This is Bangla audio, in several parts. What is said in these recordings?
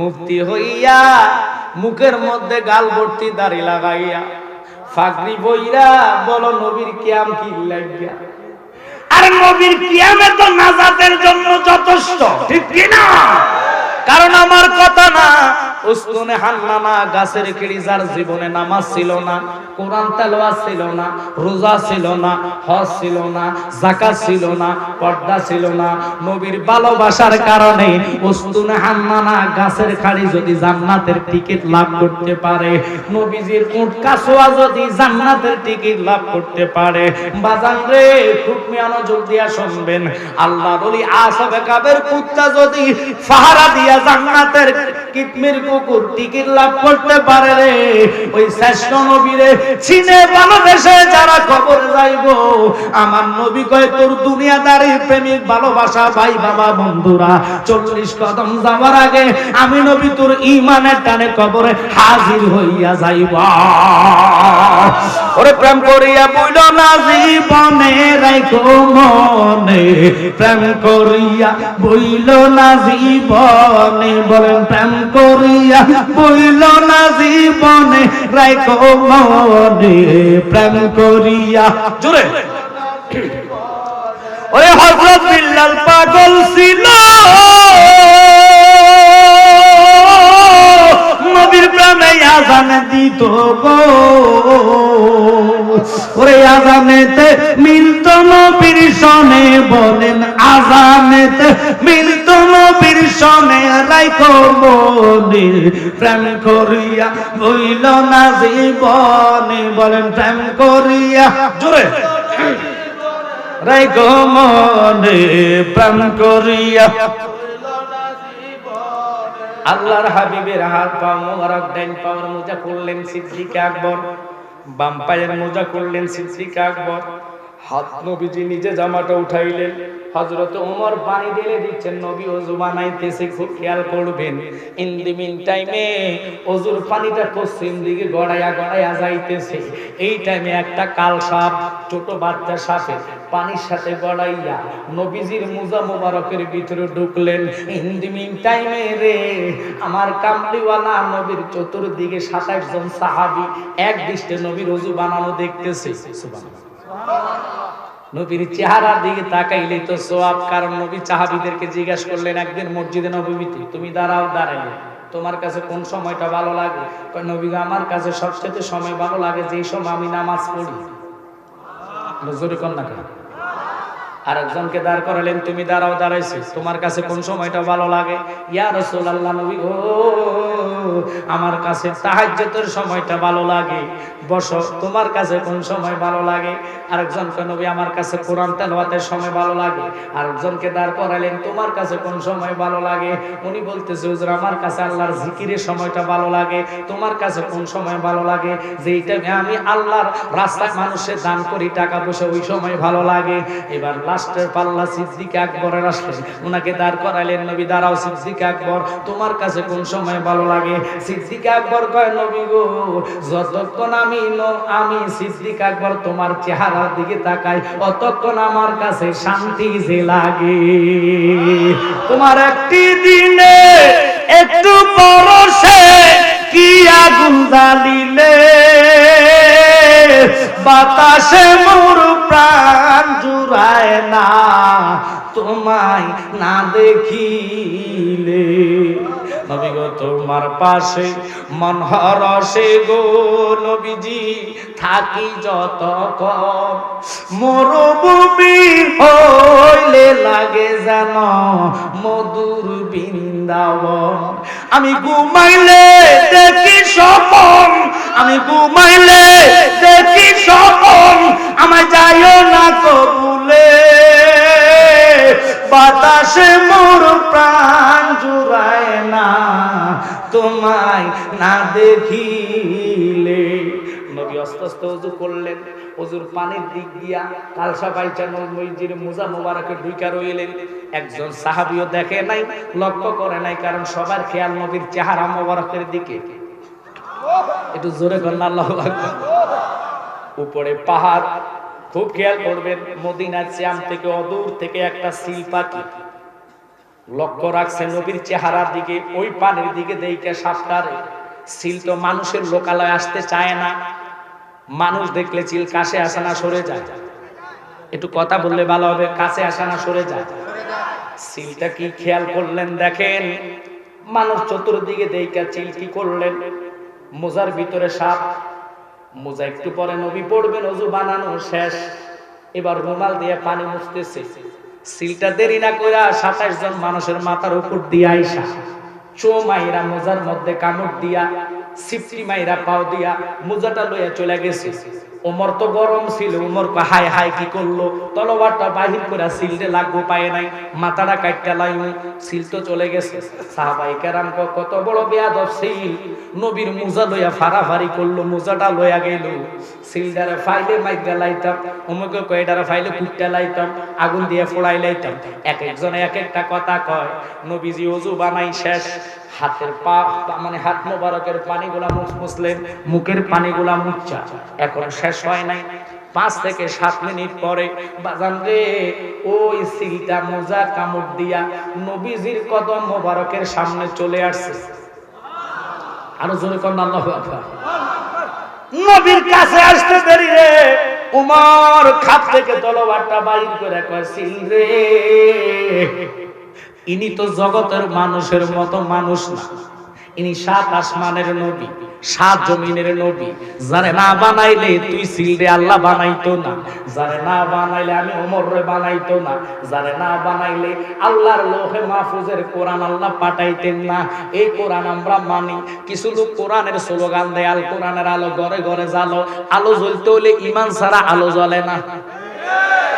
মুফতি হইয়া মুখের মধ্যে গাল ভর্তি দাড়ি লাগাইয়া ফাকরি বইরা বলো নবীর কিয়াম কি লাগিয়া। আর নবীর কিয়ামে তো নাজাতের জন্য যথেষ্ট, ঠিক কি না? কারণ আমার কথা না, উস্তুনে হান্নানা গাছের কিড়ি যার জীবনে নামাজ ছিল না, কোরআন তেলাওয়াত ছিল না, রোজা ছিল না, হজ ছিল না, যাকাত ছিল না, পর্দা ছিল না, নবীর ভালোবাসার কারণে উস্তুনে হান্নানা গাছের খাড়ি যদি জান্নাতের টিকিট লাভ করতে পারে, নবীজির উট কাসওয়া যদি জান্নাতের টিকিট লাভ করতে পারে, বাজান রে খুব মনোযোগ দিয়া শুনবেন, আল্লাহর ওলি আসহাবে কাবের কুত্তা যদি ফাহারা দিয়া জান্নাতের কিতমির কুকুর টিকিট লাভ করতে পারে রে, ওই শ্রেষ্ঠ নবীরে চিনে ভালোবেসে যারা কবরে যাইবো, আমার নবী কয় তোর দুনিয়াদারি প্রেমিক ভালোবাসা ভাই বাবা বন্ধুরা 40 কদম যাওয়ার আগে আমি নবী তোর ঈমানের টানে কবরে হাজির হইয়া যাইবা। ওরে প্রেম করিয়া বইল না জীবনে রাখো মনে, প্রেম করিয়া বইল না জীবনে, বলেন প্রেম করিয়া বইল না জীবনে রাখো মনে, প্রেম করিয়া জোরে। ওরে হযরত বিল্লাল পাগল ছিল নবীর প্রেমে আযান দিত গো, ওরে আযানেতে মিলত নবীর সনে, বলেন আযানেতে মিলত নবীর সনে রাখো মনে, প্রেম করিয়া বইল না জীবনে, বলেন প্রেম করিয়া জোরে রাখো মনে, প্রেম করিয়া। আল্লাহর হাবিবের হাত পা মোবারক ডান পায়ের মোজা খুললেন সিদ্দিক আকবর, বাম পায়ের মোজা খুললেন সিদ্দিক আকবর, হাত নবীজি নিজে জামাটা উঠাইলেন, হযরত ওমর পানি ঢেলে দিচ্ছেন, নবী ওযু বানাইতেছে, খুব খেয়াল করবেন। ইন দি মিন টাইমে ওযুর পানিটা পশ্চিম দিকে গড়াইয়া গড়াইয়া যাইতেছে, এই টাইমে একটা কাল সাপ, ছোট বাচ্চা সাপে পানির সাথে গড়াইয়া নবীজির মুজা মোবারকের ভিতরে ঢুকলেন। ইন দি মিন টাইমে রে আমার কামলিওয়ালা নবীর চতুর্দিকে 27 জন সাহাবী এক দৃষ্টে নবীর ওযু বানানো দেখতেছে। সুবহানাল্লাহ। নবীর চেহারার দিকে তাকাইলে তো সওয়াব, কারণ নবী সাহাবীদেরকে জিজ্ঞাসা করলেন একদিন মসজিদে নববীতে, তুমি দাঁড়াও, দাঁড়াইলে তোমার কাছে কোন সময়টা ভালো লাগে? কয় নবী আমার কাছে সবচেয়ে সময় ভালো লাগে যেই সময় আমি নামাজ পড়ি। জোরে কোন না কেন? আরেকজনকে দাঁড় করালেন, তুমি দাঁড়াও, দাঁড়াইছো, তোমার কাছে কোন সময়টা ভালো লাগে? ইয়া রাসূলুল্লাহ নবী গো আমার কাছে তাহাজ্জুদের সময়টা ভালো লাগে। বসো, তোমার কাছে কোন সময় ভালো লাগে? আরেকজনকে নবী আমার কাছে কোরআন তেলাওয়াতের সময় ভালো লাগে। আরেকজনকে দাঁড় করালেন, তোমার কাছে কোন সময় ভালো লাগে? উনি বলতেছে হুজুর আমার কাছে আল্লাহর জিকিরের সময়টা ভালো লাগে। তোমার কাছে কোন সময় ভালো লাগে? যেইটা আমি আল্লাহর রাস্তায় মানুষের দান করি টাকা পয়সা, ওই সময় ভালো লাগে। এবার লাস্টের পাল্লা সিদ্দিক আকবরের আসলেন, ওনাকে দাঁড় করাইলেন, নবী দাঁড়াও সিদ্দিক আকবর, তোমার কাছে কোন সময় ভালো লাগে? সিদ্দিক আকবর কয় নবী গো যতক্ষণ আমি সিদ্দিক আকবর তোমার চেহারার দিকে তাকাই অতক্ষণ আমার কাছে শান্তি যে লাগে। তোমার একটি দিনে একটু পরশে কি আগুন জ্বালিলে, বাতাসে মোর প্রাণ জুড়ায় না তোমায় না দেখিলে। নবী গো তোমার পাশে মন হরসে গো নবীজি থাকি যতক্ষণ, মরুভূমি হইলে লাগে যেন মধুর বৃন্দাবন। আমি ঘুমাইলে দেখি স্বপন, আমি ঘুমাইলে দেখি স্বপন, আমায় যাইও না কবুলে, বাতাসে মোর প্রাণ জুড়ায় না তোমায় না দেখিলে। নবী আস্তে আস্তে ওযু করলেন, ওযুর পানির দিক দিয়া কালসা বাইচা নবীজির মুজা মোবারকে ঢুইকা রইলেন। একজন সাহাবীও দেখে নাই, লক্ষ্য করে নাই, কারণ সবার খেয়াল নবীর চেহারা মোবারকের দিকে। একটু জোরে করেন আল্লাহু আকবার। উপরে পাহাড়, খুব খেয়াল করবেন, মদিনার চাম থেকে অদূর থেকে একটা সিল পাখি লক্ষ্য রাখছে নবীর চেহারার দিকে, ওই পানির দিকে দেখে সাপটারে। চিল তো মানুষের লোকালয়ে আসতে চায় না, মানুষ দেখলে চিল কাছে আসে না সরে যায়। একটু কথা বললে ভালো হবে, কাছে আসে না সরে যায়। চিলটা কি খেয়াল করলেন? দেখেন মানুষ চতুর্দিকে দেখে চিল কি করলেন, মোজার ভিতরে সাপ। মোজা একটু পরে নবী পড়বেন, ওযু বানানো শেষ, এবার রুমাল দিয়ে পানি মুছতেছে। সিলটা দেরি না কইরা 27 জন মানুষের মাথার উপর দিয়ে আইসা চো মাইরা মোজার মধ্যে কামড় দিয়া, সিফটি মাইরা পাও দিয়া মোজাটা লইয়া চলে গেছে। ওমর তো গরম ছিল, ওমর হায় হায় কি করলো, তলোয়ারটা বাহির করে সিলটে লাগবো পায় নাই, মাথাটা কাটটা লাইনি, সিল তো চলে গেছে। সাহাবায়ে কেরাম কত বড় বেয়াদব সিল, নবীর মোজা লইয়া ফাড়াফাড়ি করলো, মোজাটা লইয়া গেল। সিলটারে ফাইলে মাইকা লাইতাম, অমুকে কয়টারে ফাইলে কুটটা লাইতাম, আগুন দিয়ে ফোড়াই লাইতাম। এক একজনে এক একটা কথা কয়। নবীজি ওযু বানাই শেষ, হাতের পা মানে হাত মোবারকের পানিগুলা মুছলেন, মুখের পানিগুলা মুচ্ছা, এখন শেষ হয় নাই। 5 থেকে 7 মিনিট পরে বাজান রে, ওই সিলটা মোজা কামড় দিয়া নবীজির কদম মোবারকের সামনে চলে আসছে। আরো জোরে কোন আল্লাহু আকবার। নবীর কাছে আসতে দেরি রে, উমর খাপ থেকে তলোয়ারটা বাইর করে কয়, সিল রে, ইনি তো জগতের মানুষের মতো মানুষ না, ইনি 7 আসমানের নবী, 7 জমিনের নবী। যারে না বানাইলে তুই সিলরে আল্লাহ বানাইতো না, যারে না বানাইলে আমি ওমর রে বানাইতো না, যারে না বানাইলে আল্লাহর লোহে মাহফুজের কোরআন আল্লাহ পাঠাইতেন না। এই কোরআন আমরা মানি। কিছু লোক কোরআনের স্লোগান দেয়, আল কোরআনের আলো ঘরে ঘরে জ্বালো। আলো জ্বলতে হলে ঈমান ছাড়া আলো জ্বলে না।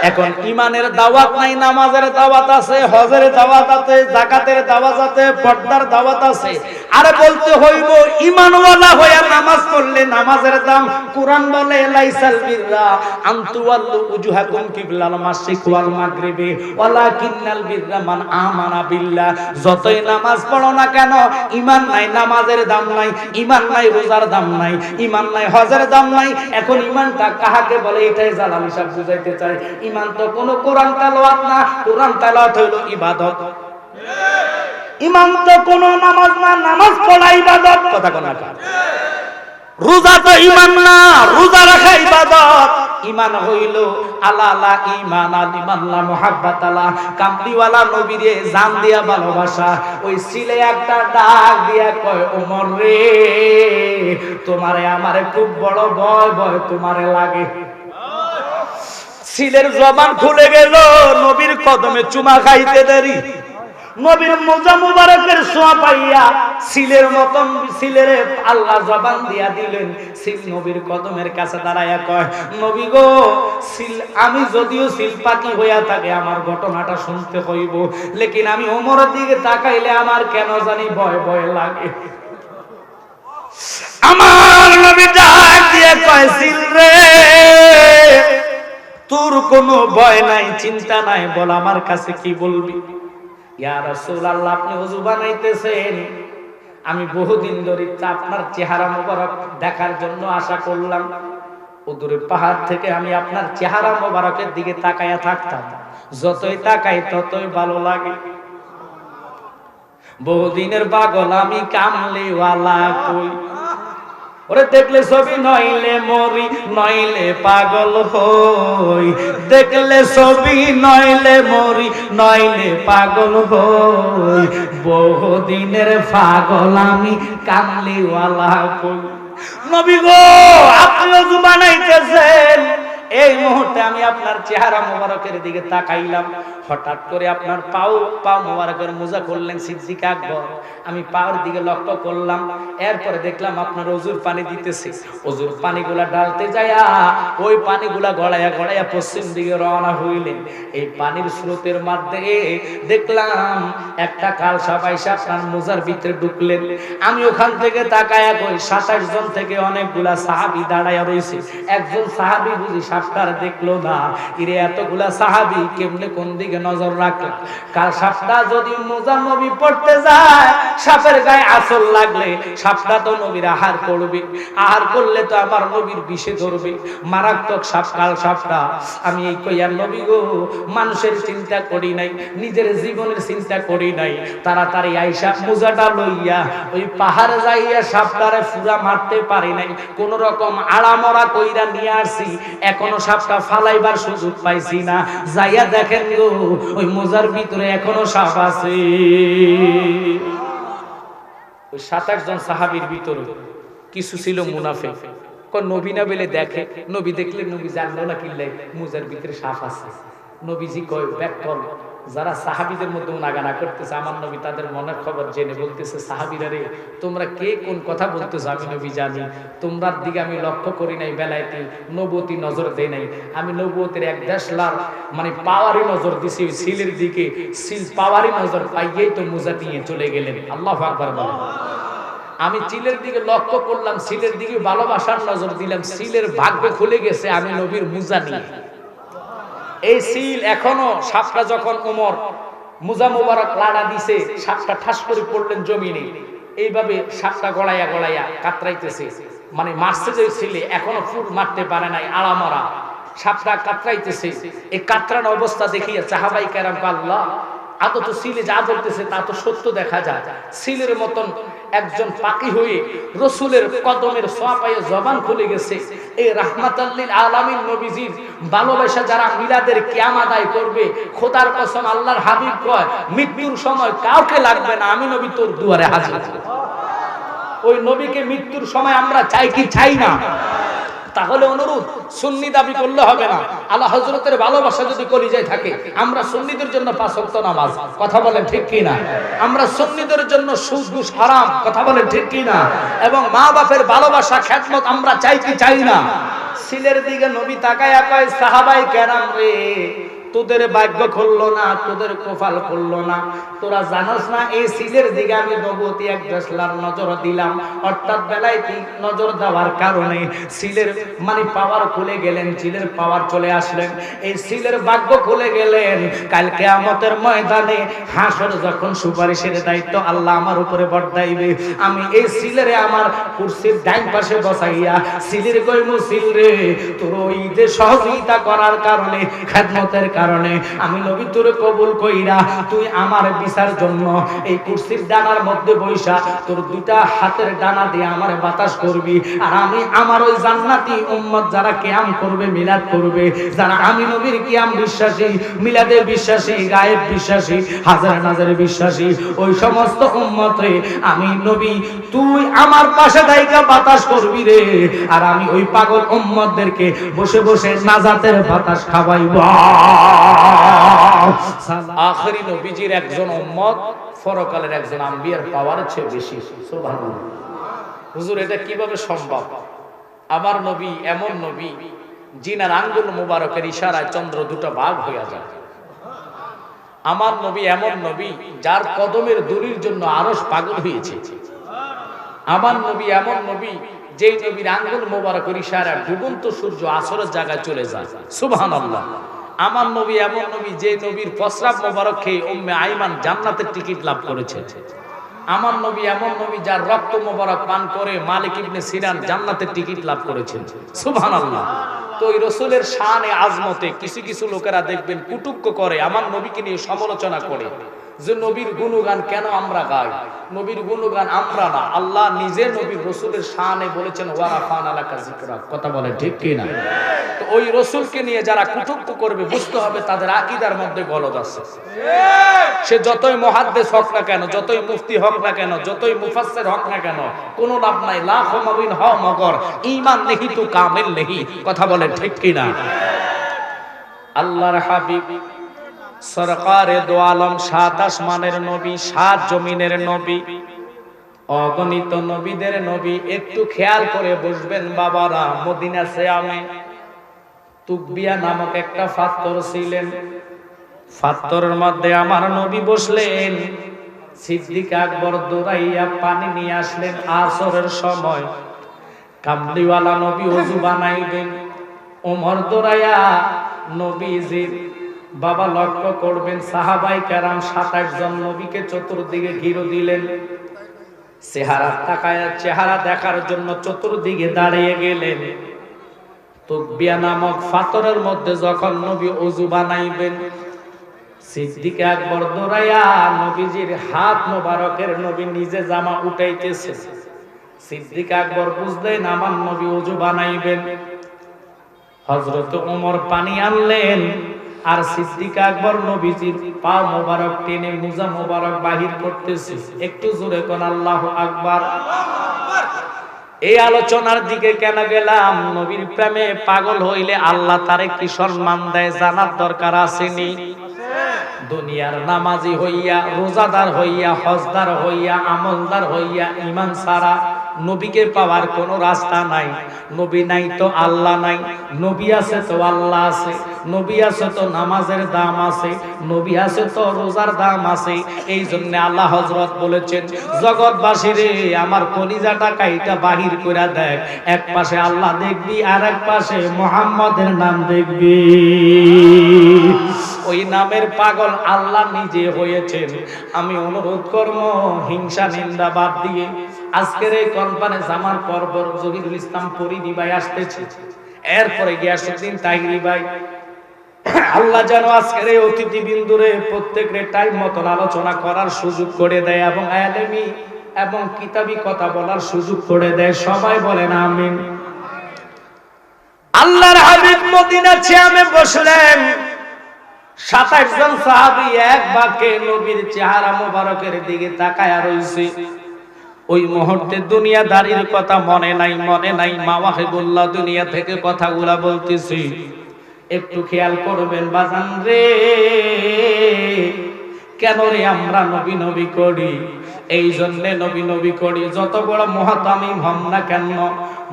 এখন ইমানের দাওয়াত নাই, নামাজের দাওয়াত আছে, হজের দাওয়াত আছে, যাকাতের দাওয়াত আছে, পর্দার দাওয়াত আছে। আরে বলতে হইব ঈমানওয়ালা হইয়া নামাজ পড়লে নামাজের দাম। কুরআন বলে লাইসাল বিররা আনতুওয়াল্লু উজুহাকুম কিবলাল মাশরিক ওয়াল মাগরিবি ওয়ালাকিন্নাল বিররা মান আমানা বিল্লাহ। যতই নামাজ পড়ো না কেন, ঈমান নাই, নামাজের দাম নাই, ঈমান নাই, রোজার দাম নাই, ঈমান নাই, হজের দাম নাই। এখন ঈমানটা কাহাকে বলে, এটাই জালালী সাহেব বুঝাইতে চাই। ঈমান তো কোনো কোরআন তেলাওয়াত না, কোরআন তেলাওয়াত হলো ইবাদত। ঈমান তো কোনো নামাজ না, নামাজ পড়া ইবাদত। কথা কোন না? রোজা তো ঈমান না, রোজা রাখা ইবাদত। ঈমান হইল আলা লা ঈমান আলিমাল্লাহ মুহাব্বাত আলা, কামলিওয়ালা নবীরে জান দিয়া ভালোবাসা। ওই ছিলে একটা ডাক দিয়া কয়, ওমর রে, তোমারে আমারে খুব বড় ভয় ভয় তোমারে লাগে। সিলের জবান খুলে গেল, নবীর কদমে চুমা খাইতে দেরি। নবীর মোজা মুবারকের ছোঁয়া পাইয়া সিলের মতন সিলের আল্লাহ জবান দিয়া দিলেন। সিল নবীর কদমের কাছে দাঁড়াইয়া কয়, নবী গো, সিল আমি যদিও সিল পাখি হইয়া থাকে, আমার ঘটনাটা শুনতে হইব, লেকিন আমি ওমরের দিকে তাকাইলে আমার কেন জানি ভয় ভয় লাগে। আমার নবী ডাক দিয়ে কয়, সিল রে, তোর কোনো ভয় নাই, চিন্তা নাই, বল আমার কাছে কি বলবি। ইয়া রাসূলুল্লাহ, আপনি ওযু বানাইতেছেন, আমি বহুদিন ধরে আপনার চেহারা মোবারক দেখার জন্য আশা করলাম। ওদূরে পাহাড় থেকে আমি আপনার চেহারা মোবারকের দিকে তাকায়া থাকতাম, যতই তাকাই ততই ভালো লাগে। বহুদিনের পাগল আমি, কামলিওয়ালা কই। ওরে দেখলে ছবি নইলে মরি, নইলে পাগল হই। দেখলে ছবি নইলে মরি, নইলে পাগল হই। বহুদিনের পাগল আমি, কামলিওয়ালা কই। নবী গো, আপনি ওযু বানাইতেছেন, এই মুহূর্তে আমি আপনার চেহারা মোবারকের দিকে তাকাইলাম। হঠাৎ করে আপনার পা মোবারকের মোজা করলেন সিদ্দিক আকবর। আমি পাওয়ার দিকে লক্ষ্য করলাম, এরপরে দেখলাম আপনার ওযুর পানি দিতেছে। ওযুর পানিগুলা ডালতে যায়া ওই পানিগুলা গড়াইয়া গড়াইয়া পশ্চিম দিকে রওনা হইলেন। এই পানির স্রোতের মধ্যে দেখলাম একটা কালসা পয়সা আপনার মোজার ভিতরে ঢুকলেন। আমি ওখান থেকে তাকায়া কই, 27 জন থেকে অনেকগুলা সাহাবী দাঁড়াইয়া রইছে। একজন সাহাবী বুঝি সাপ সাপটার দেখলো না। ইরে এতগুলা সাহাবী কেমনে কোন দিকে নজর রাখলো? কাল সাপটা যদি মোজা নবী পড়তে যায়, সাপের গায়ে আঁচল লাগলে সাপটা তো নবীর আহার করবে, আহার করলে তো আমার নবীর বিষে ধরবে, মারাত্মক সাপ কাল সাপটা। আমি এই কইয়ার নবী গো, মানুষের চিন্তা করি নাই, নিজের জীবনের চিন্তা করি নাই, তাড়াতাড়ি আইসা মোজাটা লইয়া ওই পাহাড়ে যাইয়া সাপটারে ফুরা মারতে পারি নাই, কোন রকম আড়ামরা কইরা নিয়ে আসছি, এখনো সাপটা ফালাইবার সুযোগ পাইছি না। যাইয়া দেখেন গো, ওই মোজার ভিতরে এখনো সাপ আছে। ওই 7-8 জন সাহাবীর ভিতরে কিছু ছিল মুনাফিক। নবী না বলে দেখে, নবী দেখলে নবী জানলো না কিনলে মোজার ভিতরে সাপ আছে। নবীজি কয় ব্যাক কর। যারা সাহাবীদের মধ্যে উনাগানা করতেছে, আমার নবী তাদের মনের খবর জেনে বলতেছে, সাহাবীরা রে, তোমরা কে কোন কথা বলতেছো আমি নবী জানি, তোমরার দিকে আমি লক্ষ্য করি নাই, বেলায়েতি নবুয়তি নজর দেই নাই, আমি নবুয়তের 1-1.5 মানে পাওয়ারই নজর দিছি ওই সিলের দিকে, সিল পাওয়ারই নজর পাইয়েই তো মোজা নিয়ে চলে গেলেন। আল্লাহু আকবার বলেন। আমি চিলের দিকে লক্ষ্য করলাম, সিলের দিকে ভালোবাসার নজর দিলাম, সিলের ভাগ্য খুলে গেছে আমি নবীর মোজা নিয়ে। এই সিল এখনো, সাপটা যখন ওমর মুজা মুবারক লাড়া দিছে, সাপটা ঠাস করে পড়লেন জমিনে, এইভাবে সাপটা গড়াইয়া গড়াইয়া কাতরাইতেছে, মানে মারছে যে ছিলে এখনো ফুল মারতে পারে নাই, আড়ামরা সাপটা কাতরাইতেছে। এই কাতরানো অবস্থা দেখিয়া সাহাবাই কেরাম আল্লাহ, আদত সিলে যা বলতেছে তা তো সত্য দেখা যায়। সিলের মতন একজন পাখি হয়ে রসুলের কদমের ছোঁয়া পায়ে জবান খুলে গেছে। এই রাহমাতাল লিল আলামিন নবীজির ভালোবাসা যারা মিলাদের কিয়াম আদায় করবে, খোদার কসম আল্লাহর হাবিব কয় মৃত্যুর সময় কাউকে লাগবে না, আমি নবী তোর দুয়ারে হাজির। ওই নবীকে মৃত্যুর সময় আমরা চাই কি চাই না? তাহলে অনুরোধ, সুন্নি দাবি করলে হবে না। আল্লাহ হযরতের ভালোবাসা যদি কলিজায় থাকে, আমরা সুন্নিদের জন্য 5 ওয়াক্ত নামাজ, কথা বলেন ঠিক কি না? আমরা সুন্নিদের জন্য সুদ ঘুষ হারাম, কথা বলেন ঠিক কি না? এবং মা বাপের ভালোবাসা খেদমত আমরা চাই কি চাই না? সিলের দিকে নবী তাকায়া কয় সাহাবাই কেরাম রে, তোদের ভাগ্য খুললো না, তোদের কপাল খুললো না, তোরা জানোস না এই সিলের দিকে আমি নবুয়তি 1-10 নজর দিলাম, অর্থাৎ বেলায়েতি নজর দেওয়ার কারণে সিলের মানে পাওয়ার খুলে গেলেন, সিলের পাওয়ার চলে আসলেন, এই সিলের ভাগ্য খুলে গেলেন। কাল কিয়ামতের ময়দানে হাসর যখন সুপারিশের দায়িত্ব আল্লাহ আমার উপরে বর্তাইবে, আমি এই সিলেরে আমার কুরসির ডাইন পাশে বসাইয়া সিলের কইমু, সিল রে, তোর ওই যে সহযোগিতা করার কারণে, খেদমতের কারণে আমি নবী তোরে কবুল কইরা তুই আমার বিচার জন্য এই কুরসির ডানার মধ্যে বইসা তোর 2টা হাতের ডানা দিয়ে আমারে বাতাস করবি, আর আমি আমার ওই জান্নাতি উম্মত যারা কিয়াম করবে, মিলাদ করবে, যারা আমি নবীর কিয়াম বিশ্বাসী, মিলাদে বিশ্বাসী, গায়েব বিশ্বাসী, হাজার নাজার বিশ্বাসী, ওই সমস্ত উম্মত রে আমি নবী তুই আমার পাশে দাইকা বাতাস করবি রে, আর আমি ওই পাগল উম্মতদেরকে বসে বসে নাজাতের বাতাস খাওয়াইব। আখেরি নবীজির একজন উম্মত পরকালের একজন আম্বিয়ার পাওয়ার চেয়ে বেশি। সুবহানাল্লাহ। হুজুর এটা কিভাবে সম্ভব? আমার নবী এমন নবী জিনার আঙ্গুল মুবারকের ইশারায় চন্দ্র 2টা ভাগ হয়ে যায়। আমার নবী এমন নবী যার কদমের দড়ির জন্য আরশ পাগল হয়েছে। আমার নবী এমন নবী যে নবীর আঙ্গুল মুবারকের ইশারায় ডুবন্ত সূর্য আসরের জায়গায় চলে যায়। সুবহানাল্লাহ। আমার নবী এমন নবী যে নবীর প্রস্রাব মোবারক খেয়ে উম্মে আইমান জান্নাতের টিকিট লাভ করেছে। আমার নবী এমন নবী যার রক্ত মোবারক পান করে মালিক ইবনে সিনান জান্নাতের টিকিট লাভ করেছেন। সুবহানাল্লাহ। তো ওই রাসূলের শানে আজমতে কিছু কিছু লোকেরা দেখবেন কুটুক্ক করে, আমার নবীকে নিয়ে সমালোচনা করে যে নবীর গুণগান কেন আমরা গাই? নবীর গুণগান আমরা না, আল্লাহ নিজে নবীর রাসূলের শানে বলেছেন ওয়া রাফা'না লাকা যিকরাক, কথা বলে ঠিক কি না? তো ওই রাসূলকে নিয়ে যারা কুটুক্ত করবে বুঝতে হবে তাদের আকীদার মধ্যে গলদ আছে। সে যতই মুহাদ্দিস হোক না কেন, যতই মুফতি হোক না কেন, যতই মুফাসসির হোক না কেন, কোনো লাভ নাই। লাখ মুমিন হও মগর ঈমান নেহি তো কামিল নেহি, কথা বলে ঠিক কি না? আল্লাহর হাবিব সরকারে দো আলম, 7 আসমানের নবী, 7 জমিনের নবী, অগণিত নবীদের নবী। একটু খেয়াল করে বসবেন বাবারা, মদিনা সিয়ামে তুকবিয়া নামক একটা পাথর ছিলেন, পাথরের মধ্যে আমার নবী বসলেন। সিদ্দিক আকবর দৌড়াইয়া পানি নিয়ে আসলেন। আসরের সময় কামলিওয়ালা নবী ওযু বানাইবেন, ওমর দৌড়াইয়া নবীজির বাবা লক্ষ্য করবেন, সাহাবাই কেরাম 27 জন নবীকে চতুর্দিকে ঘিরে দিলেন। চেহারা দেখার জন্য চতুর্দিকে দাঁড়িয়ে গেলেন। তুকবিয়া নামক পাথরের মধ্যে যখন নবী ওযু বানাইবেন, সিদ্দিক আকবর দৌড়াইয়া নবীজির হাত মোবারকের নবী নিজে জামা উঠাইতেছে। সিদ্দিক আকবর বুঝলেন আমার নবী ওযু বানাইবেন। হযরত ওমর পানি আনলেন, আর সিদ্দিক আকবর নবীজির পা মোবারক টেনে মুজা মোবারক বাহির করতেছে। একটু জোরে কোন আল্লাহু আকবার। এই আলোচনার দিকে কেন গেলাম? নবীর প্রেমে পাগল হইলে আল্লাহ তারে কি সম্মান দেয় জানার দরকার আসেনি? দুনিয়ার নামাজি হইয়া, রোজাদার হইয়া, হজদার হইয়া, আমলদার হইয়া ঈমান ছাড়া নবীকে পাওয়ার কোনো রাস্তা নাই। নবী নাই তো আল্লাহ নাই, নবী আছে তো আল্লাহ আছে, নবী আছে তো নামাজের দাম আছে, নবী আছে তো রোজার দাম আছে। এই জন্য আল্লাহ হযরত বলেছেন, জগৎবাসী রে আমার কলিজাটা কাইটা বাহির করে দেখ, এক পাশে আল্লাহ দেখবি আর এক পাশে মুহাম্মাদের নাম দেখবি। ওই নামের পাগল আল্লাহ নিজে হয়েছেন। আমি অনুরোধ করব হিংসা নিন্দা বাদ দিয়ে আজকের এই কনফারেন্স আমার পরপর জহিরুল ইসলাম ফরিদী ভাই আসতেছে, এরপরে গিয়াসউদ্দিন তাহিরি ভাই। আল্লাহ যেন আজকের এই অতিথিবৃন্দরে প্রত্যেকের টাইম মতন আলোচনা করার সুযোগ করে দেয় এবং আলেমি এবং কিতাবি কথা বলার সুযোগ করে দেয়। সবাই বলেন আমিন। আল্লাহর হাবিব মদিনার চেয়ামে বসলেন। 27 জন সাহাবী এক বাক্যে নবীর চেহারা মোবারকের দিকে তাকায়া রইছে। ওই মুহূর্তে দুনিয়াদারির কথা মনে নাই মাওয়াহিবুল্লাহ দুনিয়া থেকে কথাগুলা বলতেছি। একটু খেয়াল করবেন বাজান রে, কেন রে আমরা নবী নবী করি? এই জন্য নবী নবী করি। যত বড় মুহতামিম হন না কেন,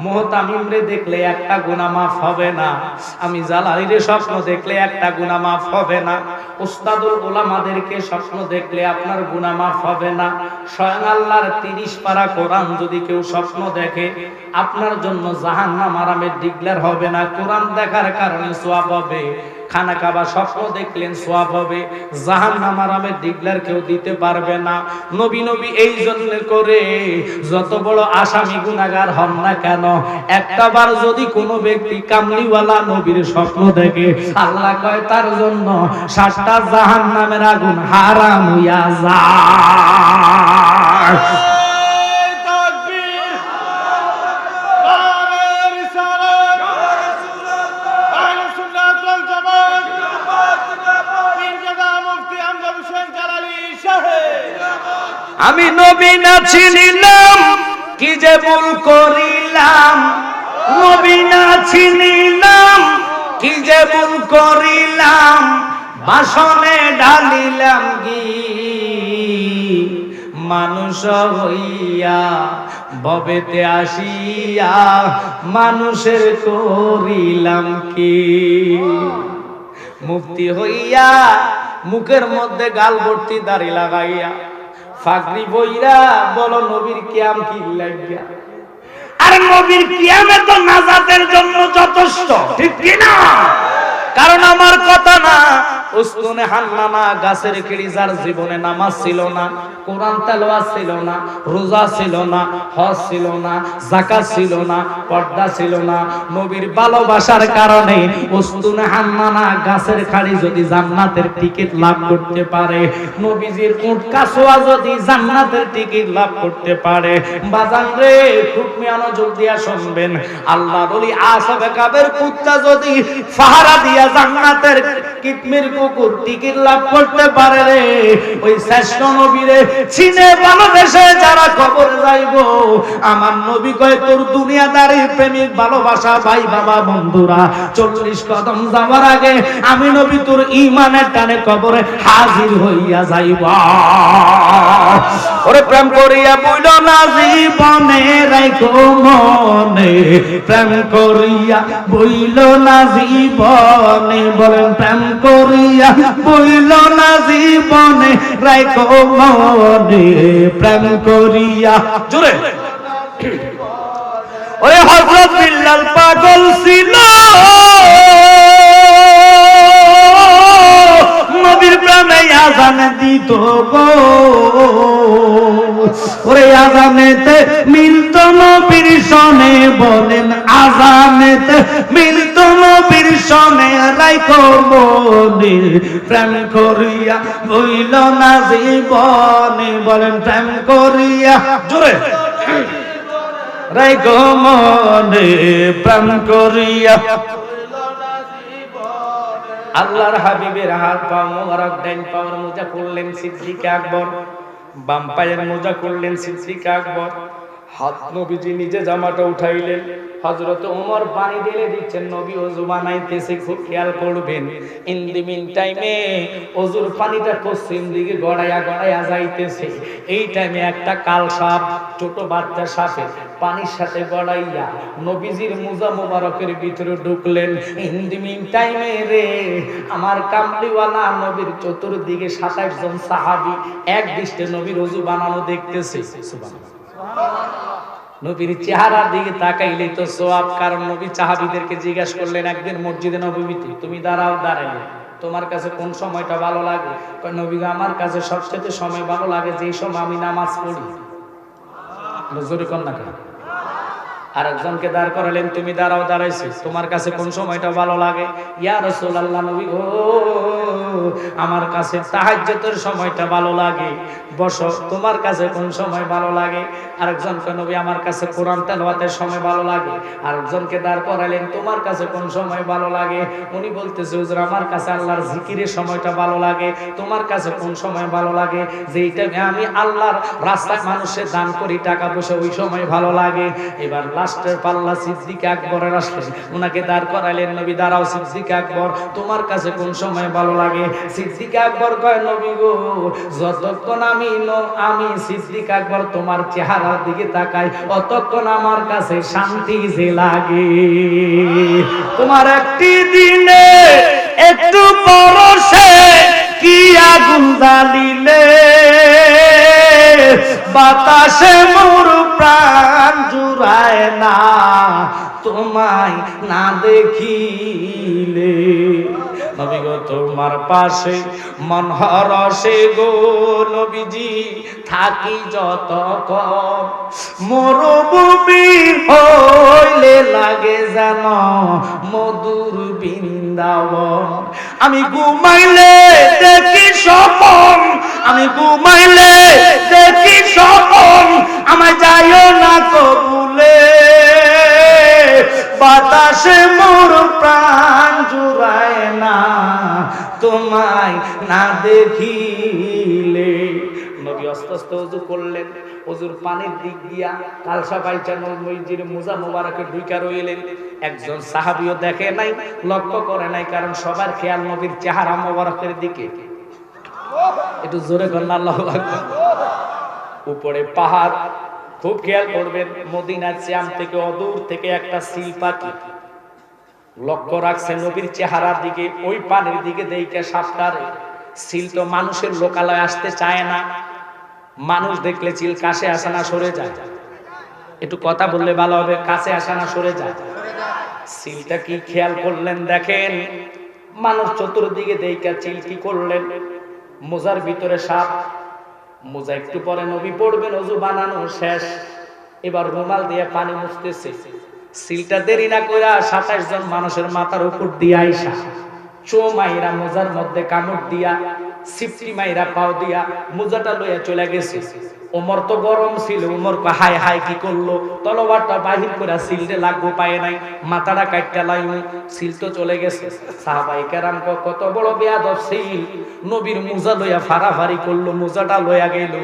মুহতামিম রে দেখলে একটা গুনাহ মাফ হবে না। আমি জালালিরে স্বপ্ন দেখলে একটা গুনাহ মাফ হবে না। উস্তাদুল উলামাদেরকে স্বপ্ন দেখলে আপনার গুনাহ মাফ হবে না। স্বয়ং আল্লাহর 30 পারা কোরআন যদি কেউ স্বপ্ন দেখে, আপনার জন্য জাহান্নাম আরামের ডিক্লেয়ার হবে না। কোরআন দেখার কারণে সওয়াব হবে। খানা কাবা স্বপ্ন দেখলেন সওয়াব হবে। জাহান্নাম আরামের ডিক্লেয়ার কেউ দিতে পারবে না। নবী নবী এই জন্য করে, যত বড় আসামি গুনাহগার হন না কেন, একটা বার যদি কোনো ব্যক্তি কামলিওয়ালা নবীর স্বপ্ন দেখে, আল্লাহ কয় তার জন্য 7টা জাহান্নামের আগুন হারাম হইয়া যায়। আমি নবী না চিনিলাম কি যে ভুল করিলাম, নবী না চিনিলাম কি যে ভুল করিলাম, বাসনে ঢালিলাম কি মানুষ হইয়া, ভবেতে আসিয়া মানুষের করিলাম কি। মুফতি হইয়া মুখের মধ্যে গাল ভর্তি দাড়ি লাগাইয়া, ফাকরি বইরা বলো নবীর কিয়াম কি লাগিয়া। আর নবীর কিয়ামে তো নাজাতের জন্য যথেষ্ট, ঠিক কি না? কারণ আমার কথা না, উস্তুনে হান্নানা গাছের কিড়ি যার জীবনে নামাজ ছিল না, কোরআন তেলাওয়াত ছিল না, রোজা ছিল না, হজ ছিল না, যাকাত ছিল না, পর্দা ছিল না, নবীর ভালোবাসার কারণে উস্তুনে হান্নানা গাছের খাড়ি যদি জান্নাতের টিকিট লাভ করতে পারে, নবীজির উট কাসওয়া যদি জান্নাতের টিকিট লাভ করতে পারে, বাজান রে খুব মনোযোগ দিয়া শুনবেন, আল্লাহর ওলি আসহাবে কাবের কুত্তা যদি ফাহারা দিয়া জান্নাতের কিতমির কুকুর টিকিট লাভ করতে পারে রে, ওই শ্রেষ্ঠ নবীরে চিনে ভালোবেসে যারা কবরে যাইবো, আমার নবী কয় তোর দুনিয়াদারি প্রেমিক ভালোবাসা ভাই বাবা বন্ধুরা 40 কদম যাওয়ার আগে আমি নবী তোর ঈমানের টানে কবরে হাজির হইয়া যাইবা। ওরে প্রেম করিয়া বইল না জীবনে রাখো মনে, প্রেম করিয়া বইল না জীবনে, বলেন প্রেম করিয়া বইল না জীবনে রাখো মনে, প্রেম করিয়া জোরে ওরে হযরত বিল্লাল পাগল ছিল নবীর প্রেমে আযান দিত গো ওরে আযানেতে মিলত নবীর সনে বলেন আযানেতে মিলত নবীর সনে রাইখো মনে প্রেম করিয়া ভুইল না জীবনে বলেন প্রেম করিয়া জোরে রাইখো মনে প্রেম করিয়া আল্লাহর হাবিবের হাত পা মোবারক ডান পায়ের মোজা খুললেন সিদ্দিক আকবর বাম পায়ের মোজা খুললেন সিদ্দিক আকবর হাত নবীজি নিজে জামাটা উঠাইলেন হযরত ওমর পানি ঢেলে দিচ্ছেন নবী ওযু বানাইতেছে খুব খেয়াল করবেন ইন দি মিন টাইমে ওযুর পানিটা পশ্চিম দিকে গড়াইয়া গড়াইয়া যাইতেছে এই টাইমে একটা কাল সাপ ছোট বাচ্চা সাপে পানির সাথে গড়াইয়া নবীজির মুজা মোবারকের ভিতরে ঢুকলেন ইন দি মিন টাইমে রে আমার কামলিওয়ালা নবীর চতুর্দিকে 27 জন সাহাবী এক দৃষ্টে নবীর ওযু বানানো দেখতেছে সুবহানাল্লাহ নবীর চেহারার দিকে তাকাইলে তো সওয়াব কারণ নবী সাহাবীদেরকে জিজ্ঞাসা করলেন একদিন মসজিদে নববীতে তুমি দাঁড়াইলে তোমার কাছে কোন সময়টা ভালো লাগে কয় নবী আমার কাছে সবচেয়ে সময় ভালো লাগে যেই সময় আমি নামাজ পড়ি জোরে কোন না আরেকজনকে দাঁড় করালেন তুমি দাঁড়াইছো তোমার কাছে কোন সময়টা ভালো লাগে ইয়া রাসূলুল্লাহ নবী গো আমার কাছে তাহাজ্জুদের সময়টা ভালো লাগে বসো তোমার কাছে কোন সময় ভালো লাগে আরেকজনকে নবী আমার কাছে কোরআন তেলাওয়াতের সময় ভালো লাগে আরেকজনকে দাঁড় করালেন তোমার কাছে কোন সময় ভালো লাগে উনি বলতেছে হুজুর আমার কাছে আল্লাহর জিকিরের সময়টা ভালো লাগে তোমার কাছে কোন সময় ভালো লাগে যেইটা আমি আল্লাহর রাস্তায় মানুষের দান করি টাকা পয়সা ওই সময় ভালো লাগে এবার লাস্টের পাল্লা সিদ্দিক আকবরের আসলেন ওনাকে দাঁড় করাইলেন নবী দাঁড়াও সিদ্দিক আকবর তোমার কাছে কোন সময় ভালো লাগে সিদ্দিক আকবর কয় নবী গো যতক্ষণ আমি সিদ্দিক আকবর তোমার চেহারার দিকে তাকাই অতক্ষণ আমার কাছে শান্তি যে লাগে তোমার একটি দিনে একটু পরশে কি আগুন জ্বালিলে বাতাসে মোর প্রাণ জুড়ায় না তোমায় না দেখিলে নবী গো তোমার পাশে মন হরসে গো নবীজি থাকি যতক্ষণ মরুভূমি হইলে লাগে জানো মধুর বৃন্দাবন আমি ঘুমাইলে দেখি স্বপন আমি ঘুমাইলে দেখি স্বপন আমায় যাইও না কবুলে বাতাসে মোর প্রাণ জুড়ায় না তোমায় না দেখিলে নবী আস্তে আস্তে ওযু করলেন ওযুর পানির দিক দিয়া কালসা বাইচা নবীজির মুজা মোবারকে ঢুইকা রইলেন একজন সাহাবীও দেখে নাই লক্ষ্য করে নাই কারণ সবার খেয়াল নবীর চেহারা মোবারকের দিকে একটু জোরে করেন আল্লাহু আকবার উপরে পাহাড় খুব খেয়াল করবেন মদিনার শ্যাম থেকে অদূর থেকে একটা সিল পাখি লক্ষ্য রাখছে নবীর চেহারার দিকে ওই পানির দিকে দেইকা সাপটারে সিল তো মানুষের লোকালয়ে আসতে চায় না মানুষ দেখলে চিল কাছে আসে না সরে যায় একটু কথা বললে ভালো হবে কাছে আসে না সরে যায় সিলটা কি খেয়াল করলেন দেখেন মানুষ চতুর্দিকে দেইকা চিল কি করলেন মোজার ভিতরে সাপ মোজা একটু পরে নবী পড়বেন ওযু বানানো শেষ এবার রুমাল দিয়ে পানি মুছতেছে সিলটা দেরি না কইরা 27 জন মানুষের মাথার উপর দিয়ে আইসা চো মাইরা মোজার মধ্যে কামড় দিয়া সিফটি মাইরা পাও দিয়া মোজাটা লইয়া চলে গেছে ওমর তো গরম ছিল ওমর কো হায় হায় কি করলো তলোয়ারটা বাহির করে সিলতে লাগবো পায় নাই মাথাটা কাটতে লাইনি সিল তো চলে গেছে সাহাবায়ে কেরাম কত বড় বেয়াদব সিল নবীর মোজা লইয়া ফারাফারি করলো মোজাটা লইয়া গেল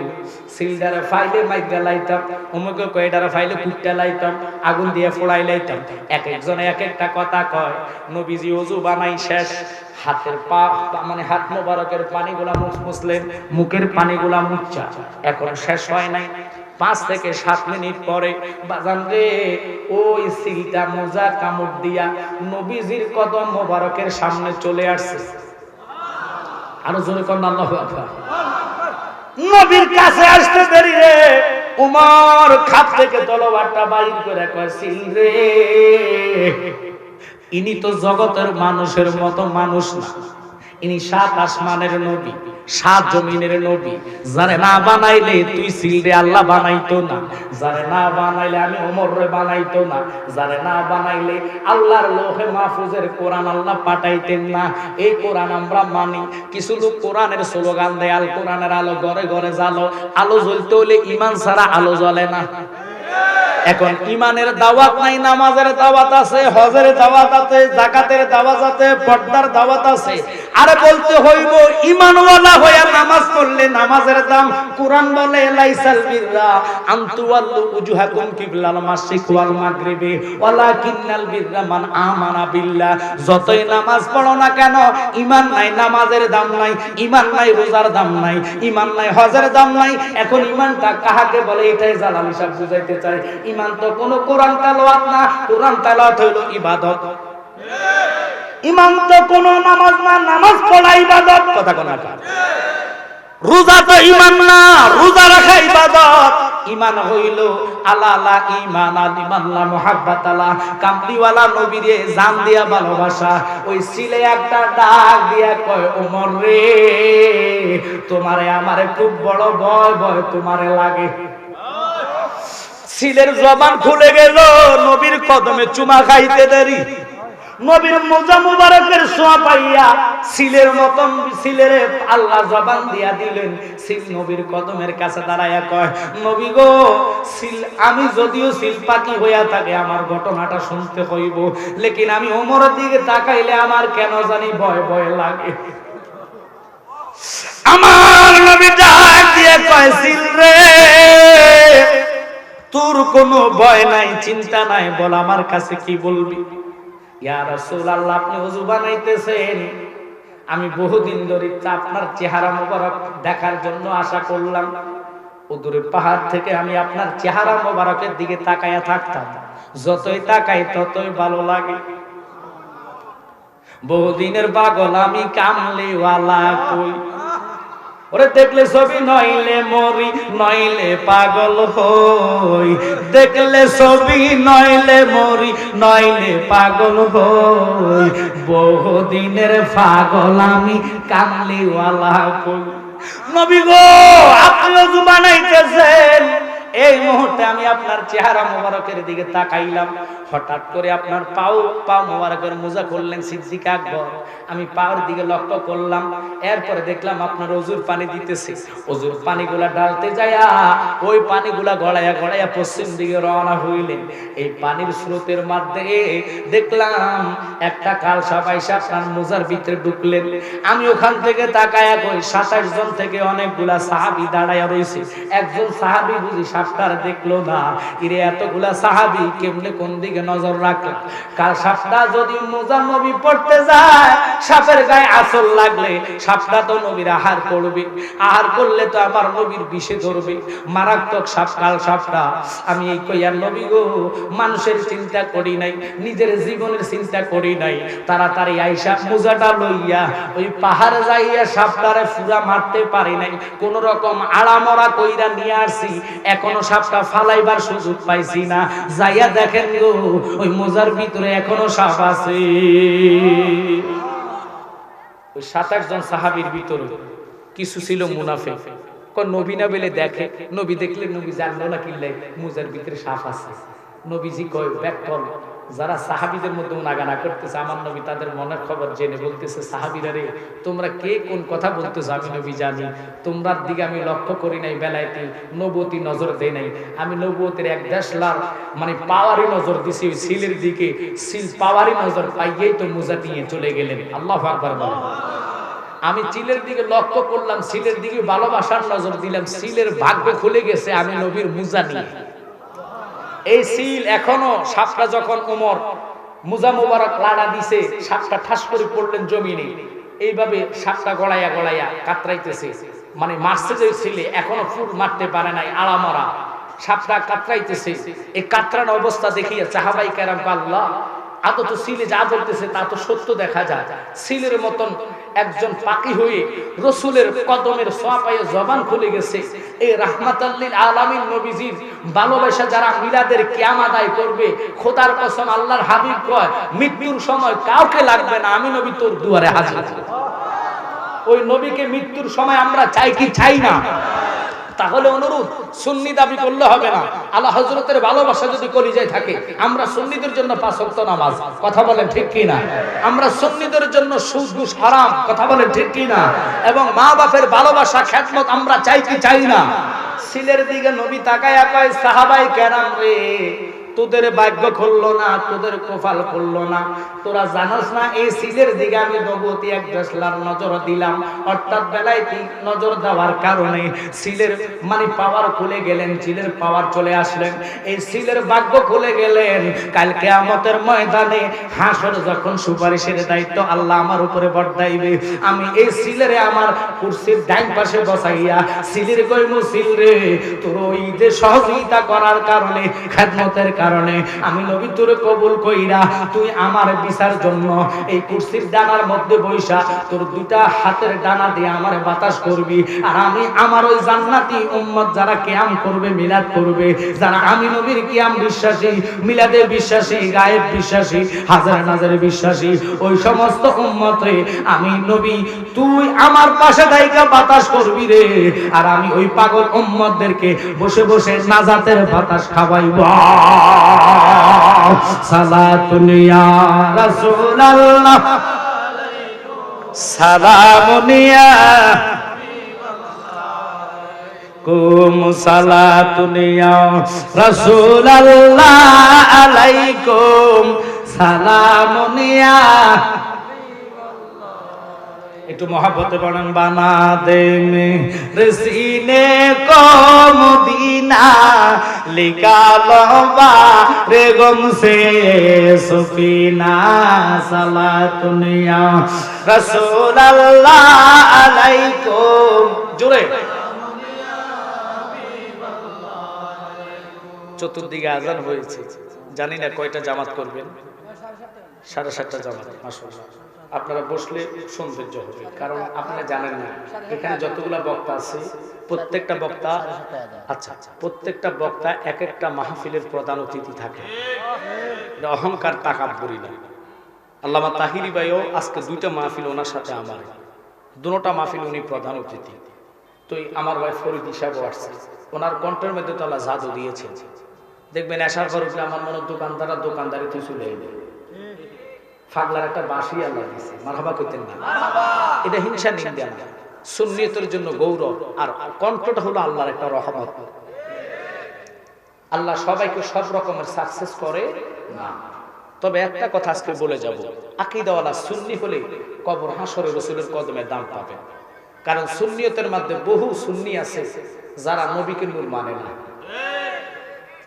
সিলদারে ফাইলে মাইগা লাইতাম ওমকে কয়ডারে ফাইলে কুটতে লাইতাম আগুন দিয়ে ফোড়াই লাইতাম এক একজনে এক একটা কথা কয় নবীজি ওযু বানাই শেষ হাতের পা মানে হাত মোবারকের পানিগুলা মুছলেন মুখের পানিগুলা মুচ্ছা এখন শেষ হয় নাই 5 থেকে 7 মিনিট পরে বাজান রে ওই সিলটা মোজা কামড় দিয়া নবীজির কদম মোবারকের সামনে চলে আসছে আরো জোরে কোন আল্লাহু আকবার নবীর কাছে আসতে দেরি রে উমর খাপ থেকে তলোয়ারটা বাইর করে কয় সিল রে, ইনি তো জগতের মানুষের মতো মানুষ না, ইনি সাত আসমানের নবী, সাত জমিনের নবী। যারে না বানাইলে তুই সিলরে আল্লাহ বানাইতো না, যারে না বানাইলে আমি ওমর রে বানাইতো না, যারে না বানাইলে আল্লাহর লোহে মাহফুজের কোরআন আল্লাহ পাঠাইতেন না। এই কোরআন আমরা মানি। কিছু লোক কোরআনের স্লোগান দেয়, আল কোরআনের আলো ঘরে ঘরে জ্বালো। আলো জ্বলতে হলে ঈমান ছাড়া আলো জ্বলে না। এখন ইমানের দাওয়াত নাই, নামাজের দাওয়াত আছে, হজের দাওয়াত আছে, যাকাতের দাওয়াত আছে, পর্দার দাওয়াত আছে। আরে বলতে হইব ঈমানওয়ালা হইয়া নামাজ পড়লে নামাজের দাম। কুরআন বলে লাইসাল বিররা আনতুওয়াল্লু উজুহাকুম কিবলাল মাশরিক ওয়াল মাগরিবি ওয়ালাকিন্নাল বিররা মান আমানা বিল্লাহ। যতই নামাজ পড়ো না কেন, ঈমান নাই, নামাজের দাম নাই। ঈমান নাই, রোজার দাম নাই। ঈমান নাই, হজের দাম নাই। এখন ঈমানটা কাহাকে বলে, এটাই জালালী সাহেব বুঝাইতে চাই। ঈমান তো কোনো কোরআন তেলাওয়াত না, কোরআন তেলাওয়াত হলো ইবাদত। ঈমান তো কোনো নামাজ না, নামাজ পড়া ইবাদত। কথা কোন না? রোজা তো ঈমান না, রোজা রাখা ইবাদত। ঈমান হইল আলা লা ঈমান আলিমাল্লাহ মুহাব্বাত আলা, কামলিওয়ালা নবীরে জান দিয়া ভালোবাসা। ওই ছিলে একটা ডাক দিয়া কয় ওমর রে, তোমারে আমারে খুব বড় ভয় ভয় তোমারে লাগে। সিলের জবান খুলে গেল, নবীর কদমে চুমা খাইতে দেরি। নবীর মোজা মুবারকের ছোঁয়া পাইয়া সিলের মতন সিলের আল্লাহ জবান দিয়া দিলেন। সিল নবীর কদমের কাছে দাঁড়াইয়া কয়, নবী গো, সিল আমি যদিও সিল পাখি হইয়া থাকে, আমার ঘটনাটা শুনতে হইব, লেকিন আমি ওমরের দিকে তাকাইলে আমার কেন জানি ভয় ভয় লাগে। আমার নবী ডাক দিয়ে কয়, সিল রে, তোর কোনো ভয় নাই, চিন্তা নাই, বল আমার কাছে কি বলবি। ইয়া রাসূলুল্লাহ, আপনি ওযু বানাইতেছেন, আমি বহুদিন ধরে আপনার চেহারা মোবারক দেখার জন্য আশা করলাম। ওদূরে পাহাড় থেকে আমি আপনার চেহারা মোবারকের দিকে তাকায়া থাকতাম, যতই তাকাই ততই ভালো লাগে। বহুদিনের পাগল আমি, কামলিওয়ালা কই। ওরে দেখলে ছবি নইলে মরি, নইলে পাগল হই। দেখলে ছবি নইলে মরি, নইলে পাগল হই। বহুদিনের পাগল আমি, কামলিওয়ালা কই। নবী গো, আপনি ওযু বানাইতেছেন, এই মুহূর্তে আমি আপনার চেহারা মোবারকের দিকে তাকাইলাম। হঠাৎ করে আপনার পা মোবারকের মোজা করলেন সিদ্দিক আকবর। আমি পাওয়ার দিকে লক্ষ্য করলাম, এরপরে দেখলাম আপনার ওযুর পানি দিতেছে। ওযুর পানিগুলা ডালতে যায়া ওই পানিগুলা গড়াইয়া গড়াইয়া পশ্চিম দিকে রওনা হইলেন। এই পানির স্রোতের মধ্যে দেখলাম একটা কালসা পয়সা আপনার মোজার ভিতরে ঢুকলেন। আমি ওখান থেকে তাকায়া কই, 27 জন থেকে অনেকগুলা সাহাবী দাঁড়ায়া রইছে। একজন সাহাবী বুঝি সাপটার দেখলো না। ইরে, এতগুলা সাহাবী কেমনে কোন দিকে নজর রাখলো? কাল সাপটা যদি মোজা নবী পড়তে যায়, সাপের গায়ে আঁচল লাগলে সাপটা তো নবীর আহার করবে। আহার করলে তো আমার নবীর বিষে ধরবে, মারাত্মক সাপ কাল সাপটা। আমি এই কইয়ার, নবী গো, মানুষের চিন্তা করি নাই, নিজের জীবনের চিন্তা করি নাই। তাড়াতাড়ি আইসা মোজাটা লইয়া ওই পাহাড়ে যাইয়া সাপটারে ফুরা মারতে পারি নাই, কোন রকম আড়ামরা কইরা নিয়ে আসছি। এখনো সাপটা ফালাইবার সুযোগ পাইছি না। যাইয়া দেখেন গো, ওই মোজার ভিতরে এখনো সাপ আছে। ওই 27 জন সাহাবীর ভিতরে কিছু ছিল মুনাফিক। নবী না বলে দেখে, নবী দেখলে নবী জানলো না কিনলে মোজার ভিতরে সাপ আছে। নবীজি কয়, ব্যাকল যারা সাহাবীদের মধ্যে উনাগানা করতেছে, আমার নবী তাদের মনের খবর জেনে বলতেছে, সাহাবীরা রে, তোমরা কে কোন কথা বলতেছো আমি নবী জানি। তোমরার দিকে আমি লক্ষ্য করি নাই, বেলাইতে নবুয়তি নজর দেই নাই। আমি নবুয়তের 1.5 মানে পাওয়ারই নজর দিছি ওই সিলের দিকে। সিল পাওয়ারই নজর পাইয়েই তো মোজা নিয়ে চলে গেলেন। আল্লাহু আকবার বলেন। আমি চিলের দিকে লক্ষ্য করলাম, সিলের দিকে ভালোবাসার নজর দিলাম, সিলের ভাগ্য খুলে গেছে আমি নবীর মোজা নিয়ে। এই সিল এখনো, সাপটা যখন ওমর মুজা মুবারক লাড়া দিছে, সাপটা ঠাস করে পড়লেন জমিনে। এইভাবে সাপটা গড়াইয়া গড়াইয়া কাতরাইতেছে, মানে মারছে যে ছিলে, এখনো ফুল মারতে পারে নাই, আড়ামরা সাপটা কাতরাইতেছে। এই কাতরানো অবস্থা দেখিয়া সাহাবাই কেরাম, আল্লাহ, আদৌ তো সিলে যা বলতেছে তা তো সত্য দেখা যায়। সিলের মতন একজন পাখি হয়ে রসুলের কদমের ছোঁয়া পায়ে জবান খুলে গেছে। এই রাহমাতাল লিল আলামিন নবীজির ভালোবাসা যারা মিলাদের কিয়াম আদায় করবে, খোদার কসম আল্লাহর হাবিব কয় মৃত্যুর সময় কাউকে লাগবে না, আমি নবী তোর দুয়ারে হাজির। ওই নবীকে মৃত্যুর সময় আমরা চাই কি চাই না? তাহলে অনুরোধ, সুন্নি দাবি করলে হবে না। আল্লাহ হযরতের ভালোবাসা যদি কলিজায় থাকে, আমরা সুন্নিদের জন্য 5 ওয়াক্ত নামাজ, কথা বলেন ঠিক কি না? আমরা সুন্নিদের জন্য সুদ ঘুষ হারাম, কথা বলেন ঠিক কি না? এবং মা বাপের ভালোবাসা খেদমত আমরা চাই কি চাই না? সিলের দিকে নবী তাকায়া কয় সাহাবায়ে কেরাম রে, তোদের ভাগ্য খুললো না, তোদের কপাল খুললো না, তোরা জানোস না এই সিলের দিকে আমি নবুয়তি এক দশলার নজর দিলাম, অর্থাৎ বেলায়েতি নজর দেওয়ার কারণে সিলের মানে পাওয়ার খুলে গেলেন, সিলের পাওয়ার চলে আসলেন, এই সিলের ভাগ্য খুলে গেলেন। কাল কিয়ামতের ময়দানে হাসর যখন সুপারিশের দায়িত্ব আল্লাহ আমার উপরে বর্তাইবে, আমি এই সিলেরে আমার কুরসির ডাইন পাশে বসাইয়া সিলের কইমু সিল রে, তোর ওই যে সহযোগিতা করার কারণে, খেদমতের কারণে আমি নবী তোরে কবুল কইরা তুই আমার বিচার জন্য এই কুরসির ডানার মধ্যে বইসা তোর দুইটা হাতের ডানা দিয়ে আমারে বাতাস করবি, আর আমি আমার ওই জান্নাতি উম্মত যারা কিয়াম করবে, মিলাদ করবে, যারা আমি নবীর কিয়াম বিশ্বাসী, মিলাদে বিশ্বাসী, গায়েব বিশ্বাসী, হাজার নাজার বিশ্বাসী, ওই সমস্ত উম্মতে আমি নবী তুই আমার পাশে দাইকা বাতাস করবি রে, আর আমি ওই পাগল উম্মতদেরকে বসে বসে নাজাতের বাতাস খাওয়াইব। সালাতুন ইয়া রাসূলুল্লাহ, সালামুন ইয়া কুম, সালাতুন ইয়া রাসূলুল্লাহ আলাইকুম, সালামুন ইয়া। একটু মহব্বতে পড়েন, বানা দে মেরে সিনে কো মদিনা, লিকালো বারে গম সে সুফিনা, সালাতুন ইয়া রাসূলুল্লাহ আলাইকুম। জোরে চতুর্দিকে আজান হয়েছে, জানি না কয়টা জামাত করবেন, 7:30টা জামাত। মাশাআল্লাহ, আপনারা বসলে সৌন্দর্য হবে, কারণ আপনারা জানেন না এখানে যতগুলা বক্তা আছে প্রত্যেকটা বক্তা, আচ্ছা প্রত্যেকটা বক্তা এক একটা মাহফিলের প্রধান অতিথি থাকে, এটা অহংকার তাকাব্বুরি না। আল্লামা তাহিরি ভাইও আজকে 2টা মাহফিল ওনার সাথে আমার, দুটোটা মাহফিল উনি প্রধান অতিথি। তো আমার ভাই ফরিদ সাহেব আসছে, ওনার কণ্ঠের মধ্যে তো আল্লাহ জাদু দিয়েছেন, দেখবেন আসার পর আমার মনে দোকানদাররা দোকানদারিতে চলে এলো, ফাগলার একটা বাঁশি আল্লাহ দিয়েছে, মারহাবা কইতেন না, এটা হিংসা নিন্দা না, সুন্নিয়তের জন্য গৌরব, আর কণ্ঠটা হলো আল্লাহর একটা রহমত। আল্লাহ সবাইকে সব রকমের সাকসেস করে না, তবে একটা কথা আজকে বলে যাব, আকীদাওয়ালা সুন্নি হলে কবর হাসরে রাসূলের কদমে দাম পাবে, কারণ সুন্নিয়তের মধ্যে বহু সুন্নি আছে যারা নবীকে নূর মানে না।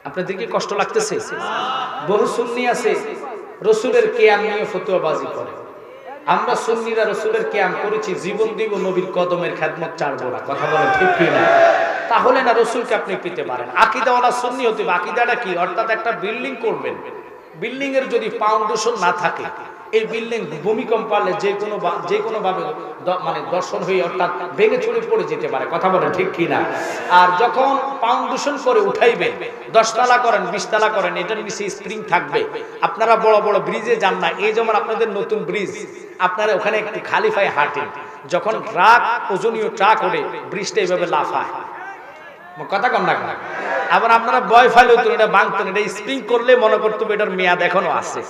আপনাদের কি কষ্ট লাগতেছে? বহু সুন্নি আছে রসুলের কিয়াম নিয়ে ফতোয়াবাজি করে, আমরা সুন্নিরা রসুলের কিয়াম করেছি, জীবন দিব নবীর কদমের খেদমত ছাড়বো না, কথা বলেন ঠিক কি না? তাহলে না রসুলকে আপনি পেতে পারেন। আকীদাওয়ালা সুন্নি হতে হবে। আকীদাটা কি? অর্থাৎ একটা বিল্ডিং করবেন, বিল্ডিং এর যদি ফাউন্ডেশন না থাকে, এই বিল্ডিং ভূমিকম্প আসলে যে কোনো ভাবে মানে দর্শন হয়ে অর্থাৎ ভেঙে চুরে পড়ে যেতে পারে, কথা বলেন ঠিক কি না? আর যখন ফাউন্ডেশন করে উঠাইবেন, 10 তালা করেন 20 তালা করেন, এটার নিচে স্প্রিং থাকবে। আপনারা বড় বড় ব্রিজে যান না, এই যেমন আপনাদের নতুন ব্রিজ, আপনারা ওখানে একটু খালি পায়ে হাঁটেন, যখন ট্রাক ওজনীয় ট্রাক ওঠে ব্রিজটা এইভাবে লাফায়, কথা কম না। আবার আপনারা ভয় ফাইলে এটা ভাঙতেন, এটা স্প্রিং করলে মনে করতে হবে এটার মেয়াদ এখনো আছে।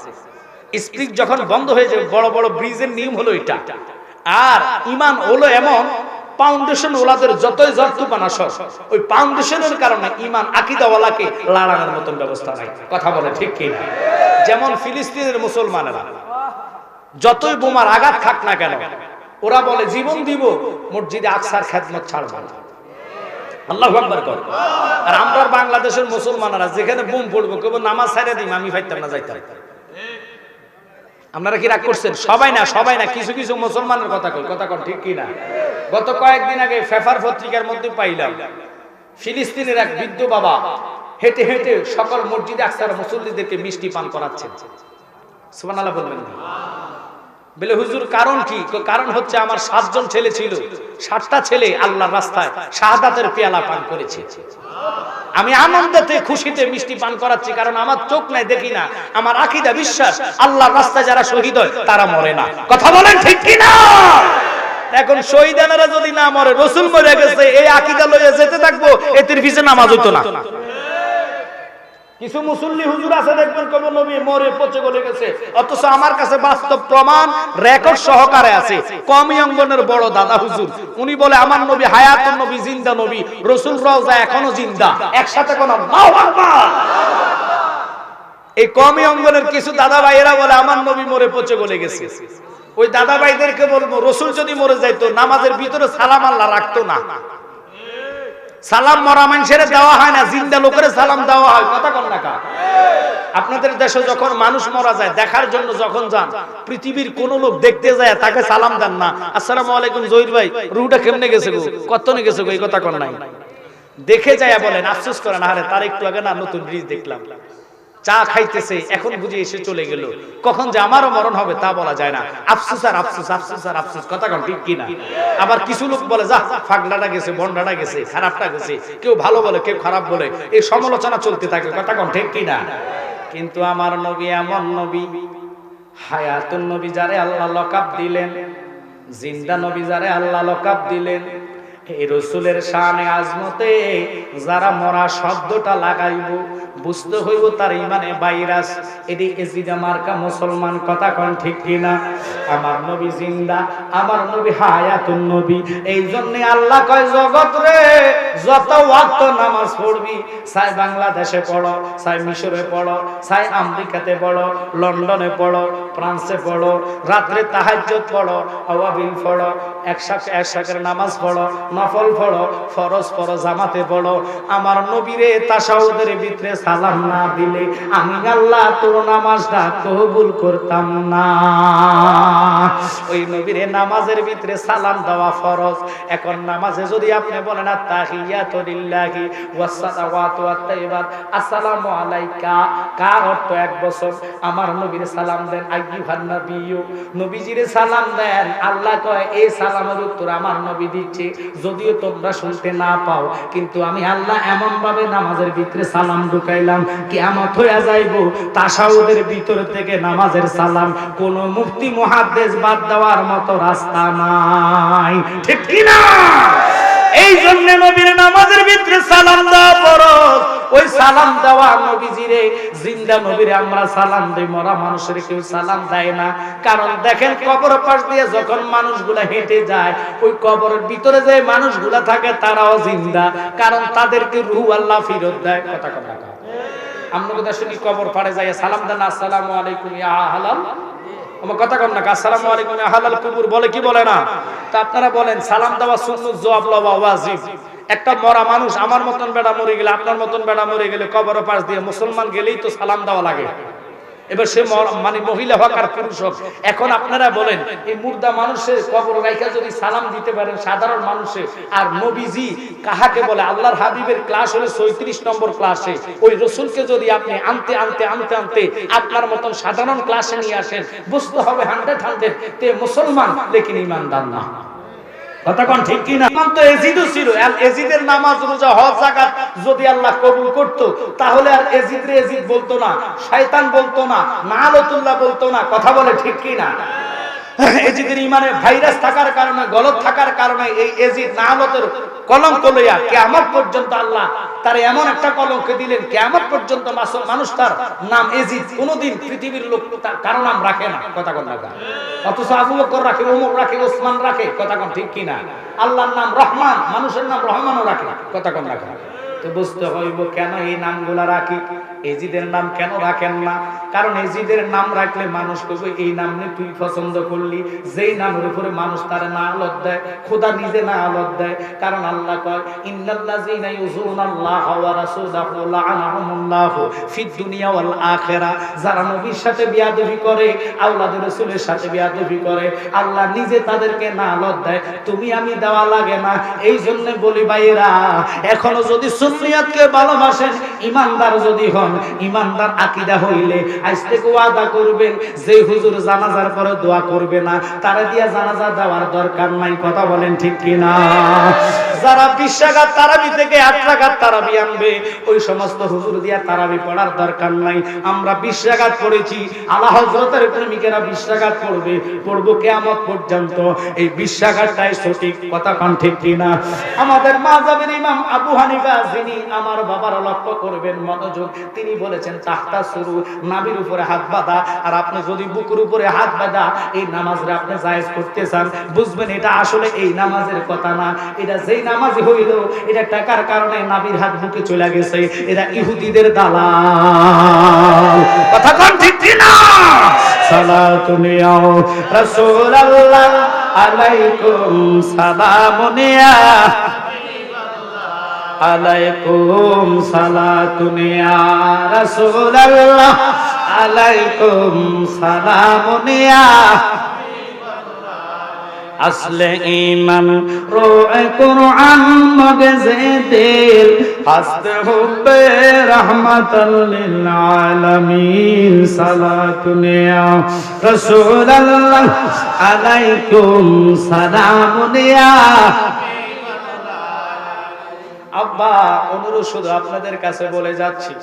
স্প্রিং যখন বন্ধ হয়ে যাবে, বড় বড় ব্রিজের নিয়ম হলো এটা। আর ঈমান হলো এমন ফাউন্ডেশন ওলাদের যতই ঝড় তুফান আসে, ওই ফাউন্ডেশনের কারণে ঈমান আকীদাওয়ালাকে লাড়ানোর মতন ব্যবস্থা নাই, কথা বলে ঠিক কি না? যেমন ফিলিস্তিনের মুসলমানেরা যতই বোমার আঘাত খাক না কেন, ওরা বলে জীবন দিব, মসজিদে আকসার খেদমত ছাড়ব না। আল্লাহু আকবার কর। আর আমরা বাংলাদেশের মুসলমানেরা যেখানে বোম পড়বো কেবল নামাজ ছাইরা দিই, আমি ফাইতাম না, যাইতাম। আপনারা কি রাগ করছেন? সবাই না, সবাই না, কিছু কিছু মুসলমানের কথা কই, কথা কন ঠিক কি না? গত কয়েকদিন আগে পেপার পত্রিকার মধ্যে পাইলাম, ফিলিস্তিনের এক বৃদ্ধ বাবা হেঁটে হেঁটে সকল মসজিদে আকসার মুসল্লিদেরকে মিষ্টি পান করাচ্ছেন। সুবহানাল্লাহ বলবেন না? বলে হুজুর কারণ কি? কারণ হচ্ছে আমার 7 জন ছেলে ছিল, 7টা ছেলে আল্লাহর রাস্তায় শাহাদাতের পেয়ালা পান করেছে। আমি আনন্দেতে খুশিতে মিষ্টি পান করাচ্ছি, কারণ আমার চোখ নাই, দেখি না। আমার আকীদা বিশ্বাস, আল্লাহর রাস্তায় যারা শহীদ হয় তারা মরে না। কথা বলেন ঠিক কি না? এখন শহীদানেরা যদি না মরে, রাসূল মরে গেছে, এই আকীদা লইয়া যেতে থাকবো, এদের পিছে নামাজ হইতো না। কিছু মুসল্লি হুজুর আছে দেখবেন কবে নবী মরে পচে গলে গেছে, অথচ আমার কাছে বাস্তব প্রমাণ রেকর্ড সহকারে আছে। কওমি অঙ্গনের বড় দাদা হুজুর, উনি বলে আমার নবী হায়াতুন নবী, জিন্দা নবী, রাসূল রওজা এখনো জিন্দা। একসাথে কোন আল্লাহু আকবার। এই কওমি অঙ্গনের কিছু দাদা ভাইয়েরা বলে আমার নবী মরে পচে গলে গেছে। ওই দাদা ভাইদেরকে বলবো, রাসূল যদি মরে যাইতো নামাজের ভিতরে সালাম আল্লাহ রাখতো না। সালাম মরা মানুষের দেওয়া হয় না, জিন্দা লোকের সালাম দেওয়া হয়। কথা কন না কা? আপনাদের দেশে যখন মানুষ মারা যায় দেখার জন্য যখন যান, পৃথিবীর কোন লোক দেখতে যায় তাকে সালাম দেন না, আসসালামু আলাইকুম জহির ভাই, রুহটা কেমনে গেছে গো, কতনে গেছে গো, এই কথা কন নাই। দেখে যায় বলেন, আফসোস করেন, আরে তার একটু আগে না নতুন ব্রিজ দেখলাম, চা খাইতেছে, এখন বুঝে এসে চলে গেল, কখন যে আমারও মরণ হবে তা বলা যায় না। আফসোস আর আফসোস, আফসোস আর আফসোস। কথা কন ঠিক কিনা? আবার কিছু লোক বলে যা ফাগলাটা গেছে, বন্ডাটা গেছে, খারাপটা গেছে, কেউ ভালো বলে কেউ খারাপ বলে, এই সমালোচনা চলতে থাকে। কথা কন ঠিক কিনা? কিন্তু আমার নবী এমন নবী, হায়াতুন নবী যারে আল্লাহ লকাব দিলেন, জিন্দা নবী যারে আল্লাহ লকাব দিলেন, এই রাসূলের শানে আজমতে যারা মরা শব্দটা লাগাইব, বুঝতে হইব তার ইমানে ভাইরাস। এটি এজিদা মার্কা মুসলমান। কথা কন ঠিক কিনা? আমার নবী জিন্দা, আমার নবী হায়াতুন নবী। এই জন্য আল্লাহ কয় জগৎ রে যত ওয়াক্ত নামাজ পড়বি, চাই বাংলাদেশে পড়ো, চাই মিশরে পড়ো, চাই আমেরিকাতে পড়ো, লন্ডনে পড়ো, ফ্রান্সে পড়ো, রাত্রে তাহাজ্জুদ পড়ো, আওয়াবিল পড়ো, একশাকের নামাজ পড়ো, নফল পড়ো, ফরজ পড়ো, জামাতে পড়ো, আমার নবীরে তাশাহুদের ভিতরে সালাম না দিলে আমি আল্লাহ তোর নামাজটা কবুল করতাম না। ওই নবীরে নামাজের ভিতরে সালাম দেওয়া ফরজ। এখন নামাজে যদি আপনি বলেন আত্তাহিয়াতু লিল্লাহি ওয়াস সালাওয়াতু ওয়াত তাইয়্যিবাত, আসসালামু আলাইকা, কার অর্থ 1 বছর আমার নবীরে সালাম দেন, আইয়ুহান নবিয়্যু, নবীজিরে সালাম দেন। আল্লাহ কয় এই সালামের উত্তর আমার নবী দিচ্ছে, যদিও তোমরা শুনতে না পাও, কিন্তু আমি আল্লাহ এমন ভাবে নামাজের ভিতরে সালাম ঢুকাইলাম, কিয়ামত হইয়া যাইব তাশাহুদের ভিতর থেকে নামাজের সালাম কোন মুফতি মুহাদ্দিস বাদ দেওয়ার মতো রাস্তা নাই। ঠিক কি না? এই জন্য নবীর নামাজের ভিতরে সালাম দেওয়া ফরজ। ওই সালাম দেওয়া নবীজিরে, জিন্দা নবীরে আমরা সালাম দেই, মরা মানুষের কেউ সালাম দেয় না। কারণ দেখেন কবর পাশ দিয়ে যখন মানুষগুলা হেঁটে যায়, ওই কবরের ভিতরে যে মানুষগুলা থাকে তারাও জিন্দা, কারণ তাদেরকে রূহ আল্লাহ ফেরত দেয়। কথা কথা আমরা কথা শুনি, কবর পাড়ে যায় সালাম দেন, আসসালামু আলাইকুম ইয়া হালাল, আমার কথা কন না, আসসালামু আলাইকুম ইয়া হালাল কুবুর বলে কি বলে না? তা আপনারা বলেন সালাম দেওয়া সুন্নাত, জবাব লওয়া ওয়াজিব। একটা মরা মানুষ, আমার মতন বেড়া মরে গেলে, আপনার মতন বেড়া মরে গেলে কবরের পাশ দিয়ে মুসলমান গেলেই তো সালাম দেওয়া লাগে। এবার সে মানে মহিলা হোক আর পুরুষ হোক। এখন আপনারা বলেন এই মুর্দা মানুষের কবর রাইখা যদি সালাম দিতে পারেন সাধারণ মানুষে, আর নবীজি কাহাকে বলে? আল্লাহর হাবিবের ক্লাস হলো 36 নম্বর ক্লাসে। ওই রাসূলকে যদি আপনি আনতে আনতে আনতে আনতে আপনার মতন সাধারণ ক্লাসে নিয়ে আসেন, বুঝতে হবে 100 তে মুসলমান লেকিন ঈমানদার না। কথা কোন ঠিক কি না? ইমান তো এজিদও ছিল। এজিদের নামাজ রোজা হজ যাকাত যদি আল্লাহ কবুল করত, তাহলে আর এজিদ রে এজিদ বলতো না, শয়তান বলতো না, নালাতুল্লাহ বলতো না। কথা বলে ঠিক কি না? এজিদের ইমানে ভাইরাস থাকার কারণে, গলত থাকার কারণে এই এজিদ নালাতের কলঙ্ক লইয়া কিয়ামত পর্যন্ত আল্লাহ তার এমন একটা কলঙ্ক দিলেন, কিয়ামত পর্যন্ত মানুষ তার নাম এজিদ কোনদিন পৃথিবীর লোক কারো নাম রাখে না। কথা কোন না? অথচ আবু বকর রাখে, ওমর রাখে, ওসমান রাখে। কথা কোন ঠিক কি না? আল্লাহর নাম রহমান, মানুষের নাম রহমানও রাখে। কথা কোন রাখে? তো বুঝতে হইব কেন এই নামগুলা রাখি। এজিদের নাম কেন রাখেন না? কারণ এজিদের নাম রাখলে মানুষ কইবে এই নাম নে তুই পছন্দ করলি, যেই নামের উপরে মানুষ তার না আলত দেয়, খোদা নিজে না আলত দেয়। কারণ আল্লাহ কয় ইন্নাল্লাযীনা ইউযুনাল্লাহা ওয়া রাসূলাহু লাআনাহুমুল্লাহু ফিদ দুনিয়া ওয়াল আখিরা। যারা নবীর সাথে বিয়াদবি করে, আওলাদের রাসূলের সাথে বিয়াদবি করে, আল্লাহ নিজে তাদেরকে না আলত দেয়, তুমি আমি দেওয়া লাগে না। এই জন্য বলি ভাইরা, এখনো যদি সুন্নিয়াতকে ভালোবাসেন, ইমানদার যদি হন, হন, ইমানদার আকীদা হইলে আজ থেকে ওয়াদা করবেন যে হুজুর জানাজার পরে দোয়া করবে না তারা দিয়া জানাজা দেওয়ার দরকার নাই। কথা বলেন ঠিক কিনা? যারা 20 রাকাত তারাবি থেকে 8 রাকাত তারাবি আনবে ওই সমস্ত হুজুর দিয়া তারাবি পড়ার দরকার নাই। আমরা 20 রাকাত পড়েছি, আলা হযরতের প্রেমিকেরা 20 রাকাত পড়বে, পড়বো কিয়ামত পর্যন্ত। এই 20 রাকাতটাই সঠিক। কথা কোন ঠিক কিনা? আমাদের মাযহাবের ইমাম আবু হানিফা, যিনি আমার বাবার লক্ষ্য করবেন মনোযোগ, তিনি বলেছেন তাহতা শুরু, নাভির উপরে হাত বাঁধা। আর আপনি যদি বুকের উপরে হাত বাঁধা এই নামাজরে আপনি জায়েজ করতে চান, বুঝবেন এটা আসলে এই নামাজের কথা না। এটা যেই নামাজি হইল এটা টাকার কারণে নাভির হাত বুকে চলে গেছে, এরা ইহুদিদের দালাল। কথা কোন ঠিক কিনা? সালাতুন ইয়া রাসূলুল্লাহ আলাইকুম সালামুন ইয়া আলাইকুম সালাতুন ইয়া রাসূলুল্লাহ আলাইকুম সালামুন ইয়া আসলে ঈমান রূহে কুরআন মগজে দিল হাসতে হুব্বে রাহমাতাল লিল আলামিন সালাতুন ইয়া রাসূলুল্লাহ আলাইকুম সালামুন ইয়া। আব্বা অনুরোধ শুধু আপনাদের কাছে বলে যাচ্ছি,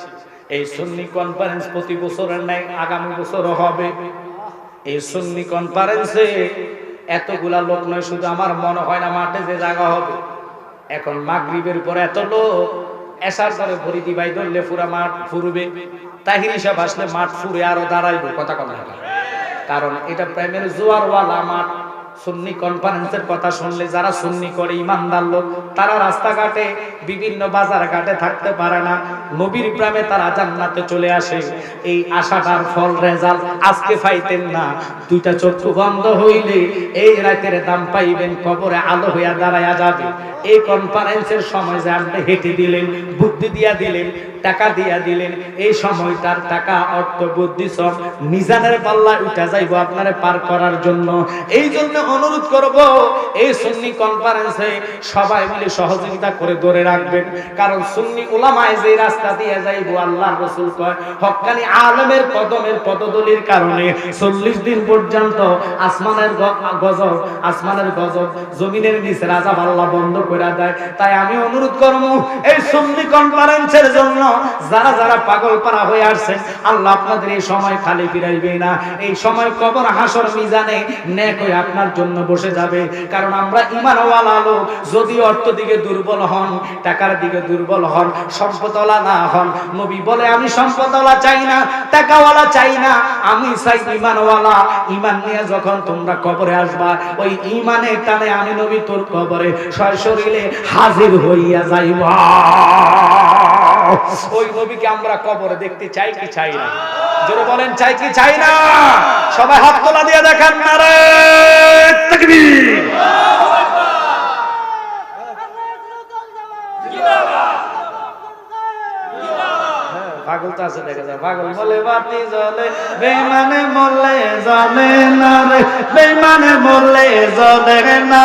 এই সুন্নি কনফারেন্স প্রতি বছরের নাই আগামী বছরও হবে। এই সুন্নি কনফারেন্সে এতগুলা লোক নয়, শুধু আমার মনে হয় না মাঠে যে জায়গা হবে এখন মাগরিবের পরে এত লোক, এসার পরে ভরি দিবাই ধরলে পুরা মাঠ ফুরবে। তাহির হিসাব আসলে মাঠ ফুরে আরো দাঁড়াইবো। কথা কথা, কারণ এটা প্রাইমের জোয়ারওয়ালা মাঠ। সুন্নি কনফারেন্সের কথা শুনলে যারা সুন্নি করে ইমানদার লোক তারা রাস্তাঘাটে বিভিন্ন বাজার ঘাটে থাকতে পারে না, নবীর প্রেমে তারা জান্নাতে চলে আসে। এই আশাটার ফল রেজাল্ট আজকে পাইতেন না, দুইটা চক্ষু বন্ধ হইলে এই রাতের দাম পাইবেন, কবরে আলো হইয়া দাঁড়ায়া যাবে। এই কনফারেন্সের সময় যে আপনি হেঁটে দিলেন, বুদ্ধি দিয়া দিলেন, টাকা দিয়া দিলেন, এই সময়টার টাকা অর্থ বুদ্ধি সব মিজানের পাল্লায় উঠা যাইব আপনারে পার করার জন্য। এই জন্য অনুরোধ করব এই সুন্নি কনফারেন্সে সবাই মিলে সহযোগিতা করে ধরে রাখবেন, কারণ সুন্নি উলামায়ে যে রাস্তা দিয়ে যাইব আল্লাহর রাসূল কয় হক্কানি আলেমের কদমের পদদলির কারণে 40 দিন পর্যন্ত আসমানের গজব জমিনের নিচে রাজাব আল্লাহ বন্ধ করে দেয়। তাই আমি অনুরোধ করব এই সুন্নি কনফারেন্সের জন্য যারা যারা পাগলপাড়া হয়ে আসছেন, আল্লাহ আপনাদের এই সময় খালি ফিরাইবে না। এই সময় কবর হাসর মিজানে নেক হয়ে আপনার জন্য বসে যাবে। কারণ আমরা ঈমানওয়ালা লোক, যদি অর্থ দিকে দুর্বল হন, টাকার দিকে দুর্বল হন, সম্পদওয়ালা না হন, নবী বলে আমি সম্পদওয়ালা চাই না, টাকাওয়ালা চাই না, আমি চাই ঈমানওয়ালা। ঈমান নিয়ে যখন তোমরা কবরে আসবা, ওই ঈমানের টানে আমি নবী তোর কবরে সশরীরে হাজির হইয়া যাইবা। ওই নবীকে আমরা কবরে দেখতে চাই কি চাই না? জোরে বলেন চাই কি চাই না? সবাই হাত তোলা দিয়ে দেখান নারে তাকবীর। পাগল তো আছে, দেখা যায় পাগল বলে বাতি জ্বলে, বেঈমানে বললে জ্বলে না রে, বেঈমানে বললে জ্বলে না।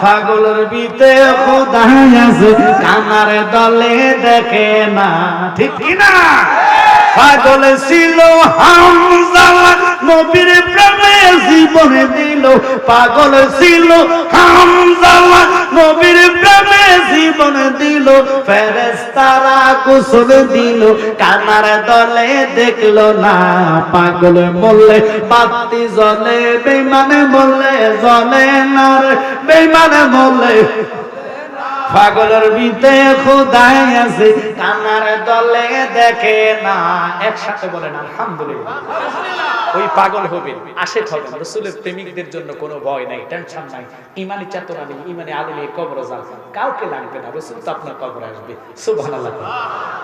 পাগলের ভিতরে খোদা আছে, কানার দলে দেখে না। ঠিক কি না? পাগল ছিল হামজা, নবীর প্রেমে জীবন দিল। পাগল ছিল হামজা, নবীর প্রেমে জীবন দিল। ফেরেশতারা গোসল দিল, কানার দলে দেখলো না। পাগল বললে বাতি জ্বলে, বেঈমানে বললে জ্বলে না রে, বেঈমানে বললে। পাগলের ভিতরে খোদাই আছে, কানার দলে দেখে না। একসাথে বলেন আলহামদুলিল্লাহ। ওই পাগল হবেন, আশেক হবেন, রাসূলের প্রেমিকদের জন্য কোনো ভয় নাই, টেনশন নাই, ইমানি চেতনা নেই, ইমানি আলো নিয়ে কবরে যান, কাউকে লাগবে না, রাসূল তো আপনার কবরে আসবে। সুবহানাল্লাহ।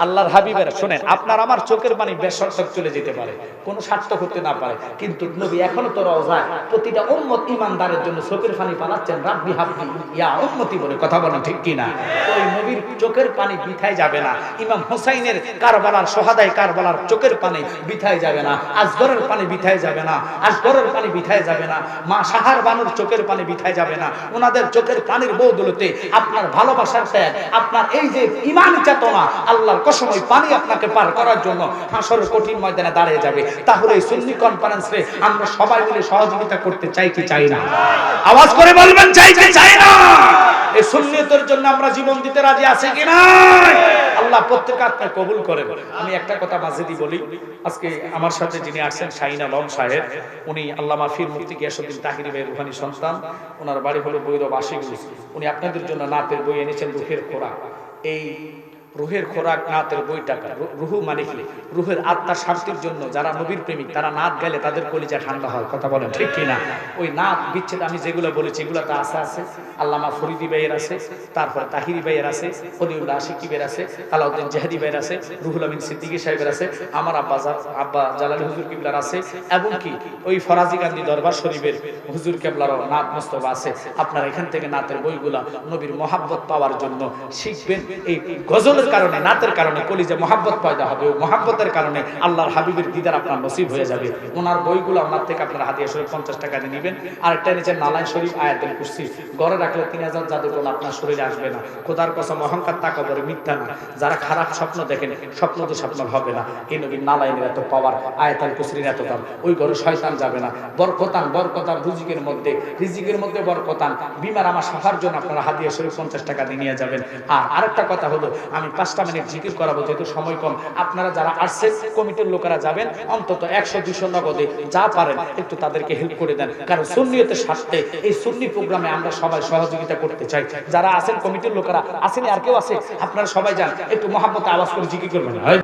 আল্লাহর হাবিবের শুনেন, আপনার আমার চোখের পানি বেশর্তক চলে যেতে পারে, কোনো স্বার্থ করতে না পারে, কিন্তু নবী এখনো তো রওজায় প্রতিটা উম্মত ইমানদারের জন্য চোখের পানি পালাচ্ছেন, রাব্বি হাবলি ইয়া উম্মতি বলে। কথা বলেন ঠিক কি না? ওই নবীর চোখের পানি বৃথায় যাবে না। ইমাম হুসাইনের কারবালার, সোহাদায়ে কারবালার চোখের পানি বৃথায় যাবে না। আজগরের পানি বিথায় যাবে না, আসগরের পানি বিথায় যাবে না, মা সাহার বানুর চোখের পানি বিথায় যাবে না। ওনাদের চোখের পানির বদৌলতে আপনার ভালোবাসার ত্যাগ, আপনার এই যে ঈমান চেতনা, আল্লাহর কসম ওই পানি আপনাকে পার করার জন্য হাসরের কঠিন ময়দানে দাঁড়িয়ে যাবে। তাহলে এই সুন্নি কনফারেন্সে আমরা সবাই মিলে সহযোগিতা করতে চাই কি চাই না? আওয়াজ করে বলবেন চাই কি চাই না? এই সুন্নিয়তের জন্য আমরা জীবন দিতে রাজি আছি কি না? আল্লাহ প্রত্যেককে আপনি কবুল করেন। আমি একটা কথা মাঝেদি বলি, আজকে আমার সাথে যিনি আসছেন শাহিন আলম সাহেব, উনি আল্লামা ফির মুফতি গিয়াসউদ্দিন তাহিরি ভাইয়ের রুহানি সন্তান। ওনার বাড়ি হলো ভৈরব আশিকগঞ্জ। উনি আপনাদের জন্য নাতের বই এনেছেন, রুহের খোরাক। এই রুহের খোরাক নাতের বইটা, রুহু মানে কি? রুহের আত্মার শান্তির জন্য যারা নবীর প্রেমিক তারা নাত গাইলে তাদের কলিজা ঠান্ডা হয়। কথা বলেন ঠিক কিনা? ওই নাত বিচ্ছেদ আমি যেগুলো বলেছি এগুলো তো আছে আল্লামা ফরিদি ভাইয়ের আছে, তারপর তাহিরি ভাইয়ের আছে, অলিউল্লাহ আশিকি ভাইয়ের আছে, আলাউদ্দিন জাহাদি ভাইয়ের আছে, রুহুল আমিন সিদ্দিকী সাহেবের আছে, আমার আব্বা জালালি হুজুর কিবলার আছে, এবং কি ওই ফরাজি গান্ধী দরবার শরীফের হুজুর কেবলারও নাত মোস্তফা আছে। আপনারা এখান থেকে নাতের বইগুলা নবীর মহাব্বত পাওয়ার জন্য শিখবেন। এই গজল কারণে, নাতের কারণে কলিজা মহাব্বত পয়দা হবে, ও মহাব্বতের কারণে আল্লাহর হাবিবের দিদার আপনার নসিব হয়ে যাবে। ওনার বইগুলো আমার থেকে আপনারা হাদিয়া শরীফ 50 টাকা দিয়ে নেবেন। আর একটা নিচে নালাইন শরীফ আয়াতুল কুরসি ঘরে রাখলে 3000 জাদুটোনা আপনার শরীরে আসবে না। খোদার কসম, অহংকার তাকবরে মিথ্যা না। যারা খারাপ স্বপ্ন দেখেন, স্বপ্ন তো স্বপ্ন হবে না। এই নবীর নালাইনের এত পাওয়ার, আয়াতুল কুরসির এত দাম, ওই ঘরে শয়তান যাবে না। বরকতান রিজিকের মধ্যে বরকতান। বিমার আমার সাফার জন্য আপনারা হাদিয়া শরীফ 50 টাকা দিয়ে নিয়ে যাবেন। আর আরেকটা কথা হলো, আমি 5টা মিনিট জিকির করাবো, যেহেতু সময় কম। আপনারা যারা আসছেন কমিটির লোকেরা যাবেন, অন্তত 100-200 নগদে যা পারেন একটু তাদেরকে হেল্প করে দেন। কারণ সুন্নিয়তের স্বার্থে এই সুন্নি প্রোগ্রামে আমরা সবাই সহযোগিতা করতে চাই। যারা আছেন কমিটির লোকেরা আসেন, আর কেউ আছে, আপনারা সবাই যান, একটু মহাব্বতে আওয়াজ করে জিকির করবেন।